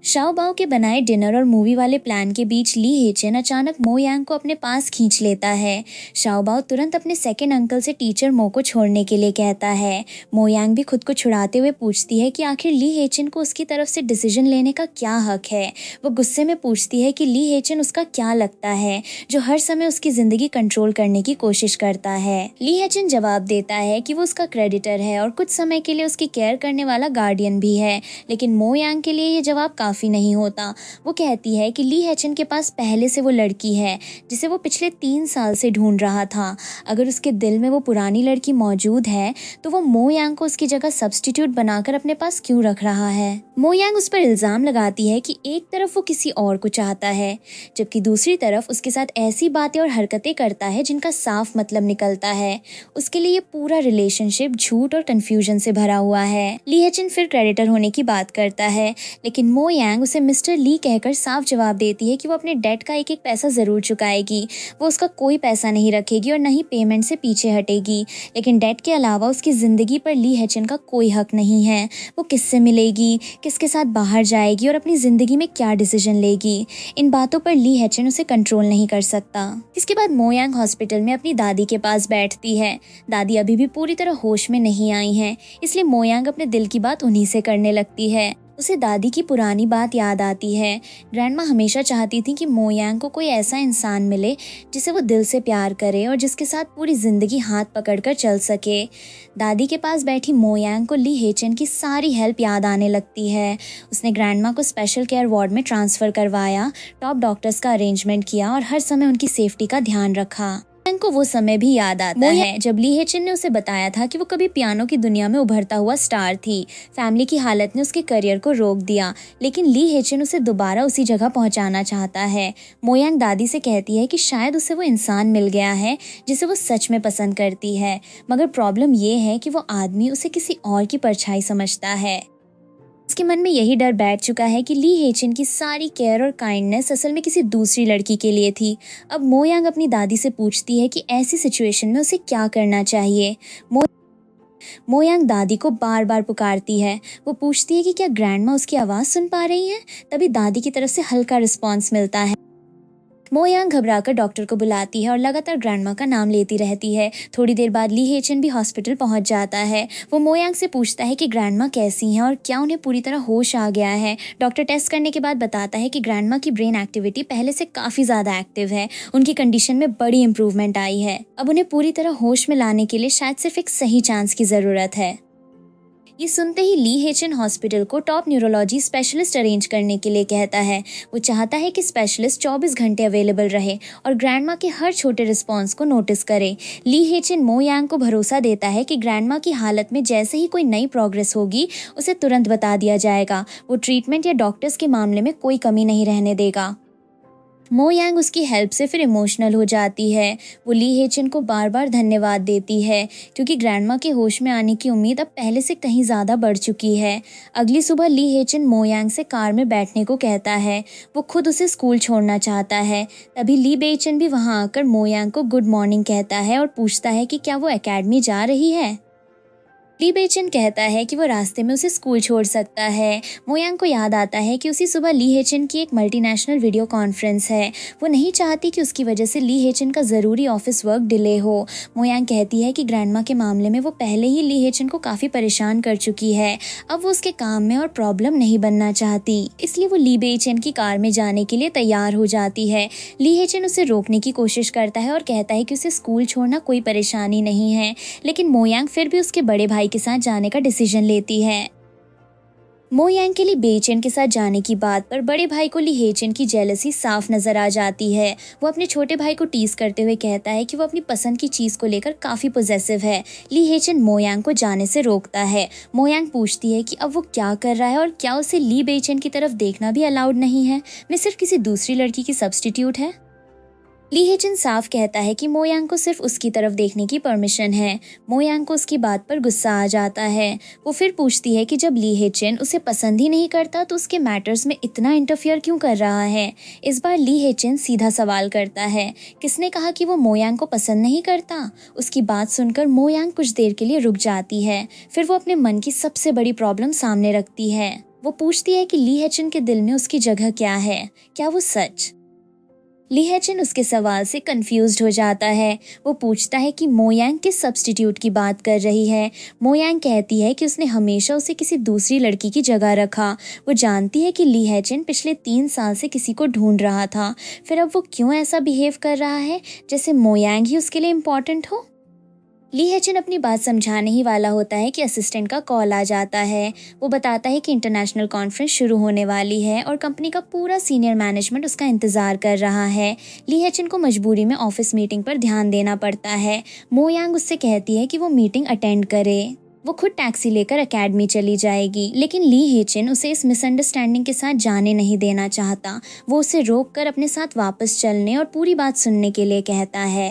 S1: शाओबाओ के बनाए डिनर और मूवी वाले प्लान के बीच ली हेचन अचानक मो यांग को अपने पास खींच लेता है। शाओबाओ तुरंत अपने सेकंड अंकल से टीचर मो को छोड़ने के लिए कहता है। मो यांग भी खुद को छुड़ाते हुए पूछती है कि आखिर ली हेचन को उसकी तरफ से डिसीजन लेने का क्या हक है। वो गुस्से में पूछती है कि ली हेचन उसका क्या लगता है जो हर समय उसकी जिंदगी कंट्रोल करने की कोशिश करता है। ली हेचन जवाब देता है कि वो उसका क्रेडिटर है और कुछ समय के लिए उसकी केयर करने वाला गार्डियन भी है, लेकिन मो यांग के लिए ये जवाब काफी नहीं होता। वो कहती है कि ली हेचन के पास पहले से वो लड़की है जिसे वो पिछले 3 साल से ढूंढ रहा था। अगर उसके दिल में वो पुरानी लड़की मौजूद है तो वो मो यांग को उसकी जगह सब्स्टिट्यूट बनाकर अपने पास क्यों रख रहा है। मो यांग उस पर इल्जाम लगाती है कि एक तरफ वो किसी और को चाहता है जबकि दूसरी तरफ उसके साथ ऐसी बातें और हरकतें करता है जिनका साफ मतलब निकलता है। उसके लिए ये पूरा रिलेशनशिप झूठ और कंफ्यूजन से भरा हुआ है। ली हेचन फिर क्रेडिटर होने की बात करता है, लेकिन मो यांग उसे मिस्टर ली कहकर साफ जवाब देती है कि वो अपने डेट का एक एक पैसा जरूर चुकाएगी। वो उसका कोई पैसा नहीं रखेगी और न ही पेमेंट से पीछे हटेगी, लेकिन डेट के अलावा उसकी जिंदगी पर ली हेचन का कोई हक नहीं है। वो किससे मिलेगी, किसके साथ बाहर जाएगी और अपनी जिंदगी में क्या डिसीजन लेगी, इन बातों पर ली हेचन उसे कंट्रोल नहीं कर सकता। इसके बाद मो यांग हॉस्पिटल में अपनी दादी के पास बैठती है। दादी अभी भी पूरी तरह होश में नहीं आई हैं, इसलिए मो यांग अपने दिल की बात उन्हीं से करने लगती है। उसे दादी की पुरानी बात याद आती है। ग्रैंडमा हमेशा चाहती थी कि मो यांग को कोई ऐसा इंसान मिले जिसे वो दिल से प्यार करे और जिसके साथ पूरी जिंदगी हाथ पकड़कर चल सके। दादी के पास बैठी मो यांग को ली हेचन की सारी हेल्प याद आने लगती है। उसने ग्रैंडमा को स्पेशल केयर वार्ड में ट्रांसफर करवाया, टॉप डॉक्टर्स का अरेंजमेंट किया और हर समय उनकी सेफ्टी का ध्यान रखा। को वो समय भी याद आता है जब ली हेचन ने उसे बताया था कि वो कभी पियानो की दुनिया में उभरता हुआ स्टार थी। फैमिली की हालत ने उसके करियर को रोक दिया, लेकिन ली हेचन उसे दोबारा उसी जगह पहुंचाना चाहता है। मो यांग दादी से कहती है कि शायद उसे वो इंसान मिल गया है जिसे वो सच में पसंद करती है, मगर प्रॉब्लम ये है कि वो आदमी उसे किसी और की परछाई समझता है। उसके मन में यही डर बैठ चुका है कि ली हेचन की सारी केयर और काइंडनेस असल में किसी दूसरी लड़की के लिए थी। अब मो यांग अपनी दादी से पूछती है कि ऐसी सिचुएशन में उसे क्या करना चाहिए। मो यांग दादी को बार बार पुकारती है। वो पूछती है कि क्या ग्रैंडमा उसकी आवाज़ सुन पा रही हैं। तभी दादी की तरफ से हल्का रिस्पॉन्स मिलता है। मो यांग घबराकर डॉक्टर को बुलाती है और लगातार ग्रैंडमा का नाम लेती रहती है। थोड़ी देर बाद ली हेचन भी हॉस्पिटल पहुंच जाता है। वो मो यांग से पूछता है कि ग्रैंडमा कैसी हैं और क्या उन्हें पूरी तरह होश आ गया है। डॉक्टर टेस्ट करने के बाद बताता है कि ग्रैंडमा की ब्रेन एक्टिविटी पहले से काफ़ी ज़्यादा एक्टिव है। उनकी कंडीशन में बड़ी इंप्रूवमेंट आई है। अब उन्हें पूरी तरह होश में लाने के लिए शायद सिर्फ एक सही चांस की ज़रूरत है। ये सुनते ही ली हेचन हॉस्पिटल को टॉप न्यूरोलॉजी स्पेशलिस्ट अरेंज करने के लिए कहता है। वो चाहता है कि स्पेशलिस्ट 24 घंटे अवेलेबल रहे और ग्रैंडमा के हर छोटे रिस्पॉन्स को नोटिस करे। ली हेचन मो यांग को भरोसा देता है कि ग्रैंडमा की हालत में जैसे ही कोई नई प्रोग्रेस होगी उसे तुरंत बता दिया जाएगा। वो ट्रीटमेंट या डॉक्टर्स के मामले में कोई कमी नहीं रहने देगा। मो यांग उसकी हेल्प से फिर इमोशनल हो जाती है। वो ली हेचन को बार बार धन्यवाद देती है क्योंकि ग्रैंडमा के होश में आने की उम्मीद अब पहले से कहीं ज़्यादा बढ़ चुकी है। अगली सुबह ली हेचन मो यांग से कार में बैठने को कहता है। वो खुद उसे स्कूल छोड़ना चाहता है। तभी ली बेचन भी वहाँ आकर मो यांग को गुड मॉर्निंग कहता है और पूछता है कि क्या वो एकेडमी जा रही है। ली बेचन कहता है कि वो रास्ते में उसे स्कूल छोड़ सकता है। मो यांग को याद आता है कि उसी सुबह ली हेचन की एक मल्टीनेशनल वीडियो कॉन्फ्रेंस है। वो नहीं चाहती कि उसकी वजह से ली हेचन का ज़रूरी ऑफिस वर्क डिले हो। मो यांग कहती है कि ग्रैंडमा के मामले में वो पहले ही ली हेचन को काफ़ी परेशान कर चुकी है। अब वो उसके काम में और प्रॉब्लम नहीं बनना चाहती, इसलिए वो ली बेचन की कार में जाने के लिए तैयार हो जाती है। ली हेचन उसे रोकने की कोशिश करता है और कहता है कि उसे स्कूल छोड़ना कोई परेशानी नहीं है, लेकिन मो यांग फिर भी उसके बड़े भाई के साथ जाने का डिसीजन लेती है। मो यांग के लिए बेचैन के साथ जाने की बात पर बड़े भाई को ली हेचन की जेलसी साफ नजर आ जाती है। वो अपने छोटे भाई को टीज करते हुए कहता है कि वो अपनी पसंद की चीज को लेकर काफी पॉसेसिव है। ली हेचन मो यांग को जाने से रोकता है। मो यांग पूछती है कि अब वो क्या कर रहा है और क्या उसे ली बेचैन की तरफ देखना भी अलाउड नहीं है। मैं सिर्फ किसी दूसरी लड़की की सब्स्टिट्यूट है। ली हेचन साफ कहता है कि मो यांग को सिर्फ उसकी तरफ देखने की परमिशन है। मो यांग को उसकी बात पर गुस्सा आ जाता है। वो फिर पूछती है कि जब ली हेचन उसे पसंद ही नहीं करता तो उसके मैटर्स में इतना इंटरफियर क्यों कर रहा है। इस बार ली हेचन सीधा सवाल करता है, किसने कहा कि वो मो यांग को पसंद नहीं करता। उसकी बात सुनकर मो यांग कुछ देर के लिए रुक जाती है। फिर वो अपने मन की सबसे बड़ी प्रॉब्लम सामने रखती है। वो पूछती है कि ली हेचन के दिल में उसकी जगह क्या है, क्या वो सच। ली हेचन उसके सवाल से कंफ्यूज्ड हो जाता है। वो पूछता है कि मो यांग किस सब्स्टिट्यूट की बात कर रही है। मो यांग कहती है कि उसने हमेशा उसे किसी दूसरी लड़की की जगह रखा। वो जानती है कि ली हेचन पिछले 3 साल से किसी को ढूंढ रहा था, फिर अब वो क्यों ऐसा बिहेव कर रहा है जैसे मो यांग ही उसके लिए इम्पोर्टेंट हो। ली हेचन अपनी बात समझाने ही वाला होता है कि असिस्टेंट का कॉल आ जाता है। वो बताता है कि इंटरनेशनल कॉन्फ्रेंस शुरू होने वाली है और कंपनी का पूरा सीनियर मैनेजमेंट उसका इंतज़ार कर रहा है। ली हेचन को मजबूरी में ऑफिस मीटिंग पर ध्यान देना पड़ता है। मो यांग उससे कहती है कि वो मीटिंग अटेंड करे। वो खुद टैक्सी लेकर एकेडमी चली जाएगी, लेकिन ली हेचन उसे इस मिसअंडरस्टैंडिंग के साथ जाने नहीं देना चाहता। वो उसे रोक कर अपने साथ वापस चलने और पूरी बात सुनने के लिए कहता है।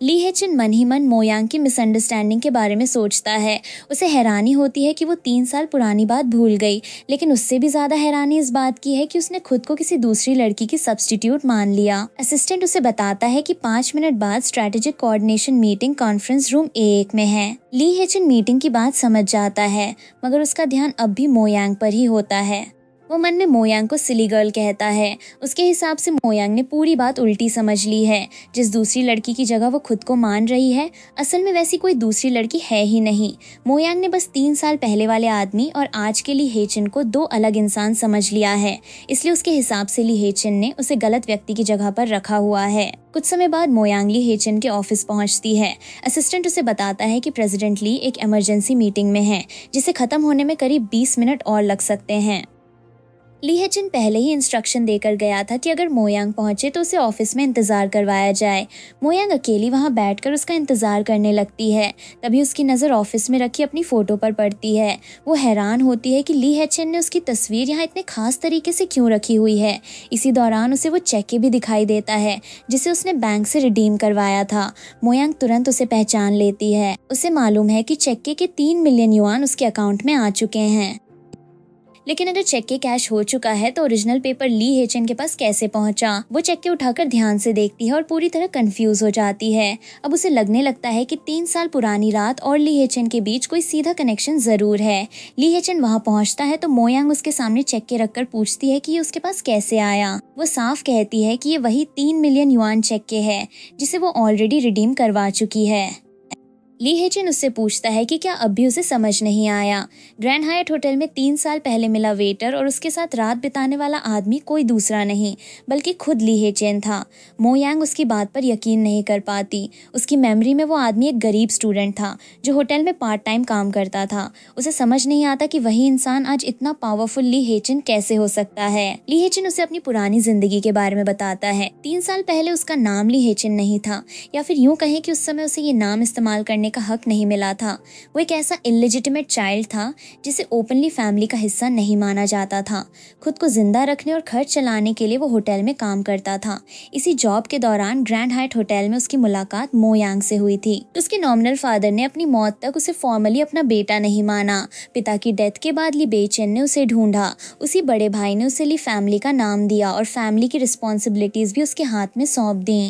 S1: ली हेचन मन ही मन मो यांग की मिसअंडरस्टैंडिंग के बारे में सोचता है। उसे हैरानी होती है कि वो 3 साल पुरानी बात भूल गई, लेकिन उससे भी ज्यादा हैरानी इस बात की है कि उसने खुद को किसी दूसरी लड़की की सब्स्टिट्यूट मान लिया। असिस्टेंट उसे बताता है कि 5 मिनट बाद strategic coordination meeting conference room A1 में है। ली हेचन मीटिंग की बात समझ जाता है, मगर उसका ध्यान अब भी मो यांग पर ही होता है। वो मन में मो यांग को सिली गर्ल कहता है। उसके हिसाब से मो यांग ने पूरी बात उल्टी समझ ली है। जिस दूसरी लड़की की जगह वो खुद को मान रही है, असल में वैसी कोई दूसरी लड़की है ही नहीं। मो यांग ने बस 3 साल पहले वाले आदमी और आज के ली हेचन को 2 अलग इंसान समझ लिया है, इसलिए उसके हिसाब से ली हेचन ने उसे गलत व्यक्ति की जगह पर रखा हुआ है। कुछ समय बाद मो यांग ली हेचन के ऑफिस पहुंचती है। असिस्टेंट उसे बताता है कि प्रेसिडेंट ली एक इमरजेंसी मीटिंग में है, जिसे खत्म होने में करीब 20 मिनट और लग सकते हैं। ली हेचन पहले ही इंस्ट्रक्शन देकर गया था कि अगर मो यांग पहुंचे तो उसे ऑफिस में इंतजार करवाया जाए। मो यांग अकेली वहां बैठकर उसका इंतजार करने लगती है। तभी उसकी नज़र ऑफिस में रखी अपनी फोटो पर पड़ती है। वो हैरान होती है कि ली हेचन ने उसकी तस्वीर यहाँ इतने खास तरीके से क्यों रखी हुई है। इसी दौरान उसे वो चेक भी दिखाई देता है जिसे उसने बैंक से रिडीम करवाया था। मो यांग तुरंत उसे पहचान लेती है। उसे मालूम है कि चेक के 3 मिलियन युआन उसके अकाउंट में आ चुके हैं। लेकिन अगर चेक के कैश हो चुका है तो ओरिजिनल पेपर ली हेचन के पास कैसे पहुंचा। वो चेक के उठाकर ध्यान से देखती है और पूरी तरह कंफ्यूज हो जाती है। अब उसे लगने लगता है कि 3 साल पुरानी रात और ली हेचन के बीच कोई सीधा कनेक्शन जरूर है। ली हेचन वहां पहुंचता है तो मो यांग उसके सामने चेक के रखकर पूछती है कि ये उसके पास कैसे आया। वो साफ कहती है कि ये वही 3 मिलियन युआन चेक के है जिसे वो ऑलरेडी रिडीम करवा चुकी है। ली हेचन उससे पूछता है कि क्या अब भी उसे समझ नहीं आया। ग्रैंड हायट होटल में 3 साल पहले मिला वेटर और उसके साथ रात बिताने वाला आदमी कोई दूसरा नहीं बल्कि खुद ली हेचन था। मो यांग उसकी बात पर यकीन नहीं कर पाती। उसकी मेमोरी में वो आदमी एक गरीब स्टूडेंट था जो होटल में पार्ट टाइम काम करता था। उसे समझ नहीं आता कि वही इंसान आज इतना पावरफुल ली हेचन कैसे हो सकता है। ली हेचन उसे अपनी पुरानी जिंदगी के बारे में बताता है। 3 साल पहले उसका नाम ली हेचन नहीं था, या फिर यूं कहें कि उस समय उसे ये नाम इस्तेमाल करने करने का हक नहीं मिला था। वो एक ऐसा इलिजिटिमेट चाइल्ड था जिसे ओपनली फैमिली का हिस्सा नहीं माना जाता था। खुद को जिंदा रखने और खर्च चलाने के लिए वो होटल में काम करता था। इसी जॉब के दौरान ग्रैंड हाइट होटल में उसकी मुलाकात मो यांग से हुई थी। उसके नॉमिनल फादर ने अपनी मौत तक उसे फॉर्मली अपना बेटा नहीं माना। पिता की डेथ के बाद ली बेचेन ने उसे ढूंढा। उसी बड़े भाई ने उसे ली फैमिली का नाम दिया और फैमिली की रिस्पॉन्सिबिलिटीज भी उसके हाथ में सौंप दी।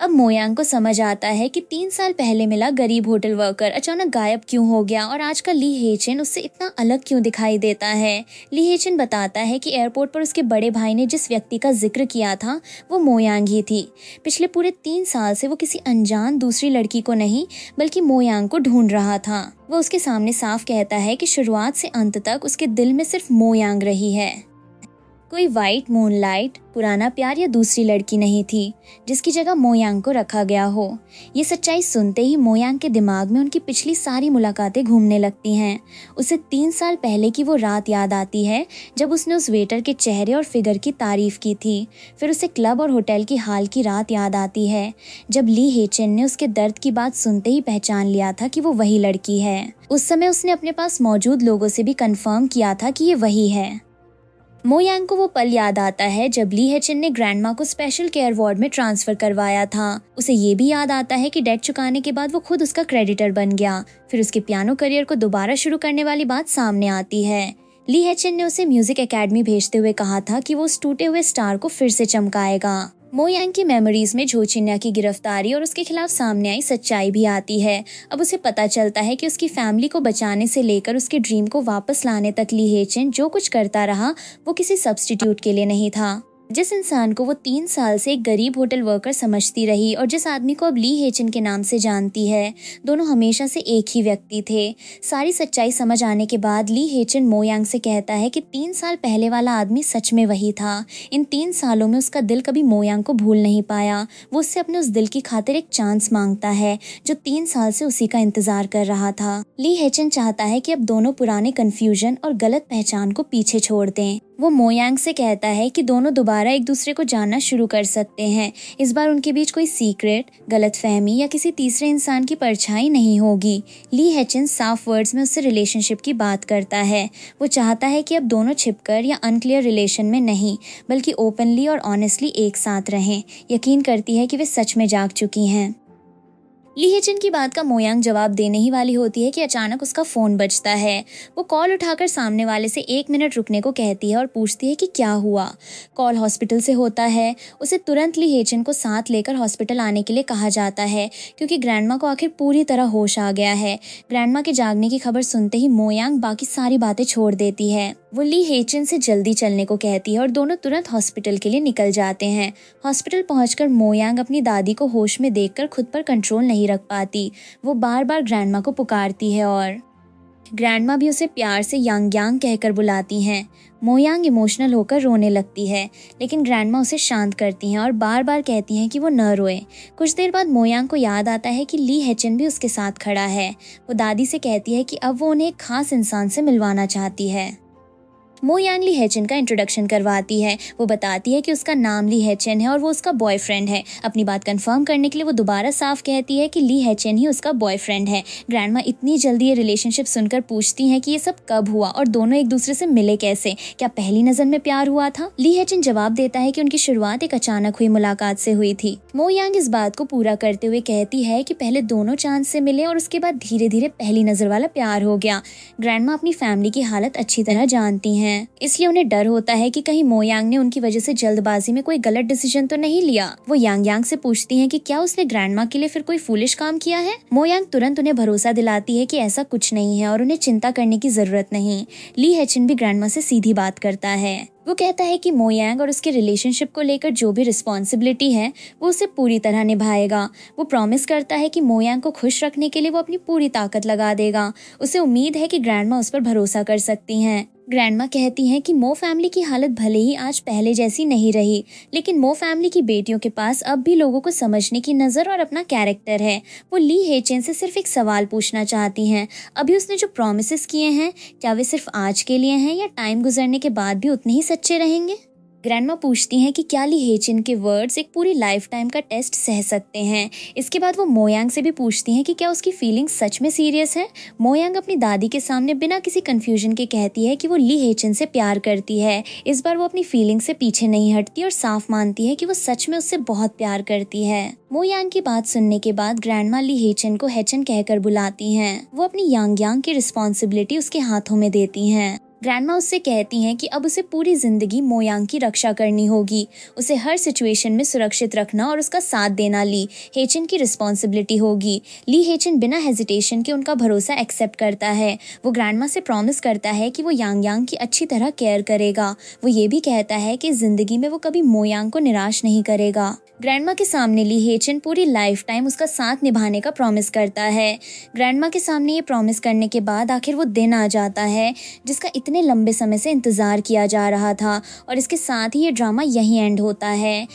S1: अब मो यांग को समझ आता है कि 3 साल पहले मिला गरीब होटल वर्कर अचानक गायब क्यों हो गया और आज का ली हेचेन उससे इतना अलग क्यों दिखाई देता है। ली हेचेन बताता है कि एयरपोर्ट पर उसके बड़े भाई ने जिस व्यक्ति का जिक्र किया था वो मो यांग ही थी। पिछले पूरे 3 साल से वो किसी अनजान दूसरी लड़की को नहीं बल्कि मो यांग को ढूंढ रहा था। वो उसके सामने साफ कहता है कि शुरुआत से अंत तक उसके दिल में सिर्फ मो यांग रही है। कोई वाइट मूनलाइट, पुराना प्यार या दूसरी लड़की नहीं थी जिसकी जगह मो यांग को रखा गया हो। ये सच्चाई सुनते ही मो यांग के दिमाग में उनकी पिछली सारी मुलाकातें घूमने लगती हैं। उसे 3 साल पहले की वो रात याद आती है जब उसने उस वेटर के चेहरे और फिगर की तारीफ की थी। फिर उसे क्लब और होटल की हाल की रात याद आती है जब ली हेचेन ने उसके दर्द की बात सुनते ही पहचान लिया था कि वो वही लड़की है। उस समय उसने अपने पास मौजूद लोगों से भी कंफर्म किया था कि ये वही है। मो यांग को वो पल याद आता है जब ली हेचेन ने ग्रैंडमा को स्पेशल केयर वार्ड में ट्रांसफर करवाया था। उसे ये भी याद आता है कि डेट चुकाने के बाद वो खुद उसका क्रेडिटर बन गया। फिर उसके पियानो करियर को दोबारा शुरू करने वाली बात सामने आती है। ली हेचेन ने उसे म्यूजिक एकेडमी भेजते हुए कहा था कि वो उस टूटे हुए स्टार को फिर से चमकाएगा। मो यांग की मेमोरीज में झो चिन्या की गिरफ्तारी और उसके खिलाफ सामने आई सच्चाई भी आती है। अब उसे पता चलता है कि उसकी फैमिली को बचाने से लेकर उसके ड्रीम को वापस लाने तक ली हेचेन जो कुछ करता रहा वो किसी सब्स्टिट्यूट के लिए नहीं था। जिस इंसान को वो 3 साल से एक गरीब होटल वर्कर समझती रही और जिस आदमी को अब ली हेचेन के नाम से जानती है, दोनों हमेशा से एक ही व्यक्ति थे। सारी सच्चाई समझ आने के बाद ली हेचेन मो यांग से कहता है कि 3 साल पहले वाला आदमी सच में वही था। इन 3 सालों में उसका दिल कभी मो यांग को भूल नहीं पाया। वो उससे अपने उस दिल की खातिर एक चांस मांगता है जो 3 साल से उसी का इंतजार कर रहा था। ली हेचेन चाहता है कि अब दोनों पुराने कंफ्यूजन और गलत पहचान को पीछे छोड़ दें। वो मो यांग से कहता है कि दोनों दोबारा एक दूसरे को जानना शुरू कर सकते हैं। इस बार उनके बीच कोई सीक्रेट, गलतफहमी या किसी तीसरे इंसान की परछाई नहीं होगी। ली हेचेन साफ वर्ड्स में उससे रिलेशनशिप की बात करता है। वो चाहता है कि अब दोनों छिपकर या अनक्लियर रिलेशन में नहीं बल्कि ओपनली और ऑनेस्टली एक साथ रहें। यकीन करती है कि वे सच में जाग चुकी हैं। ली हेचेन की बात का मो यांग जवाब देने ही वाली होती है कि अचानक उसका फोन बजता है। वो कॉल उठाकर सामने वाले से 1 मिनट रुकने को कहती है और पूछती है कि क्या हुआ। कॉल हॉस्पिटल से होता है। उसे तुरंत ली हेचेन को साथ लेकर हॉस्पिटल आने के लिए कहा जाता है क्योंकि ग्रैंडमा को आखिर पूरी तरह होश आ गया है। ग्रैंडमा के जागने की खबर सुनते ही मो यांग बाकी सारी बातें छोड़ देती है। वो ली हेचेन से जल्दी चलने को कहती है और दोनों तुरंत हॉस्पिटल के लिए निकल जाते हैं। हॉस्पिटल पहुंचकर मो यांग अपनी दादी को होश में देखकर खुद पर कंट्रोल नहीं रख पाती। वो बार बार ग्रैंडमा को पुकारती है और ग्रैंडमा भी उसे प्यार से यांग यांग कहकर बुलाती हैं। मो यांग इमोशनल होकर रोने लगती है लेकिन ग्रैंडमा उसे शांत करती हैं और बार बार कहती हैं कि वो न रोए। कुछ देर बाद मो यांग को याद आता है कि ली हेचेन भी उसके साथ खड़ा है। वो दादी से कहती है कि अब वो उन्हें एक खास इंसान से मिलवाना चाहती है। मो यांग ली हेचेन का इंट्रोडक्शन करवाती है। वो बताती है कि उसका नाम ली हेचेन है और वो उसका बॉयफ्रेंड है। अपनी बात कंफर्म करने के लिए वो दोबारा साफ कहती है कि ली हेचेन ही उसका बॉयफ्रेंड है। ग्रैंडमा इतनी जल्दी ये रिलेशनशिप सुनकर पूछती हैं कि ये सब कब हुआ और दोनों एक दूसरे से मिले कैसे, क्या पहली नजर में प्यार हुआ था। ली हेचेन जवाब देता है कि उनकी शुरुआत एक अचानक हुई मुलाकात से हुई थी। मो यांग इस बात को पूरा करते हुए कहती है कि पहले दोनों चांस से मिले और उसके बाद धीरे धीरे पहली नजर वाला प्यार हो गया। ग्रैंडमा अपनी फैमिली की हालत अच्छी तरह जानती हैं, इसलिए उन्हें डर होता है कि कहीं मो यांग ने उनकी वजह से जल्दबाजी में कोई गलत डिसीजन तो नहीं लिया। वो यांग यांग से पूछती हैं कि क्या उसने ग्रैंडमा के लिए फिर कोई फूलिश काम किया है। मो यांग तुरंत उन्हें भरोसा दिलाती है कि ऐसा कुछ नहीं है और उन्हें चिंता करने की जरूरत नहीं। ली हेचेन भी ग्रैंडमा से सीधी बात करता है। वो कहता है कि मो यांग और उसके रिलेशनशिप को लेकर जो भी रिस्पॉन्सिबिलिटी है वो उसे पूरी तरह निभाएगा। वो प्रॉमिस करता है कि मो यांग को खुश रखने के लिए वो अपनी पूरी ताकत लगा देगा। उसे उम्मीद है कि ग्रैंडमा उस पर भरोसा कर सकती हैं। ग्रैंडमा कहती हैं कि मो फैमिली की हालत भले ही आज पहले जैसी नहीं रही, लेकिन मो फैमिली की बेटियों के पास अब भी लोगों को समझने की नज़र और अपना कैरेक्टर है। वो ली हेचेन से सिर्फ एक सवाल पूछना चाहती हैं, अभी उसने जो प्रॉमिसेस किए हैं क्या वे सिर्फ आज के लिए हैं या टाइम गुजरने के बाद भी उतने ही सच्चे रहेंगे। ग्रैंडमा पूछती हैं कि क्या ली हेचिन के वर्ड्स एक पूरी लाइफ टाइम का टेस्ट सह सकते हैं। इसके बाद वो मोयांग से भी पूछती हैं कि क्या उसकी फीलिंग्स सच में सीरियस है। मोयांग अपनी दादी के सामने बिना किसी कंफ्यूजन के कहती है कि वो ली हेचिन से प्यार करती है। इस बार वो अपनी फीलिंग्स से पीछे नहीं हटती और साफ मानती है कि वो सच में उससे बहुत प्यार करती है। मोयांग की बात सुनने के बाद ग्रैंडमा ली हेचिन को हेचन कहकर बुलाती हैं। वो अपनी यांग यांग की रिस्पॉन्सिबिलिटी उसके हाथों में देती हैं। ग्रैंडमा उससे कहती हैं कि अब उसे पूरी जिंदगी मोयांग की रक्षा करनी होगी। उसे हर सिचुएशन में सुरक्षित रखना और उसका साथ देना ली हेचिन की रिस्पॉन्सिबिलिटी होगी। ली हेचिन बिना हेजिटेशन के उनका भरोसा एक्सेप्ट करता है। वो ग्रैंडमा से प्रॉमिस करता है कि वो यांग यांग की अच्छी तरह केयर करेगा। वो ये भी कहता है कि जिंदगी में वो कभी मोयांग को निराश नहीं करेगा। ग्रैंडमा के सामने ली हेचिन पूरी लाइफ टाइम उसका साथ निभाने का प्रॉमिस करता है। ग्रैंडमा के सामने ये प्रॉमिस करने के बाद आखिर वो दिन आ जाता है जिसका इतने लंबे समय से इंतजार किया जा रहा था और इसके साथ ही ये ड्रामा यहीं एंड होता है।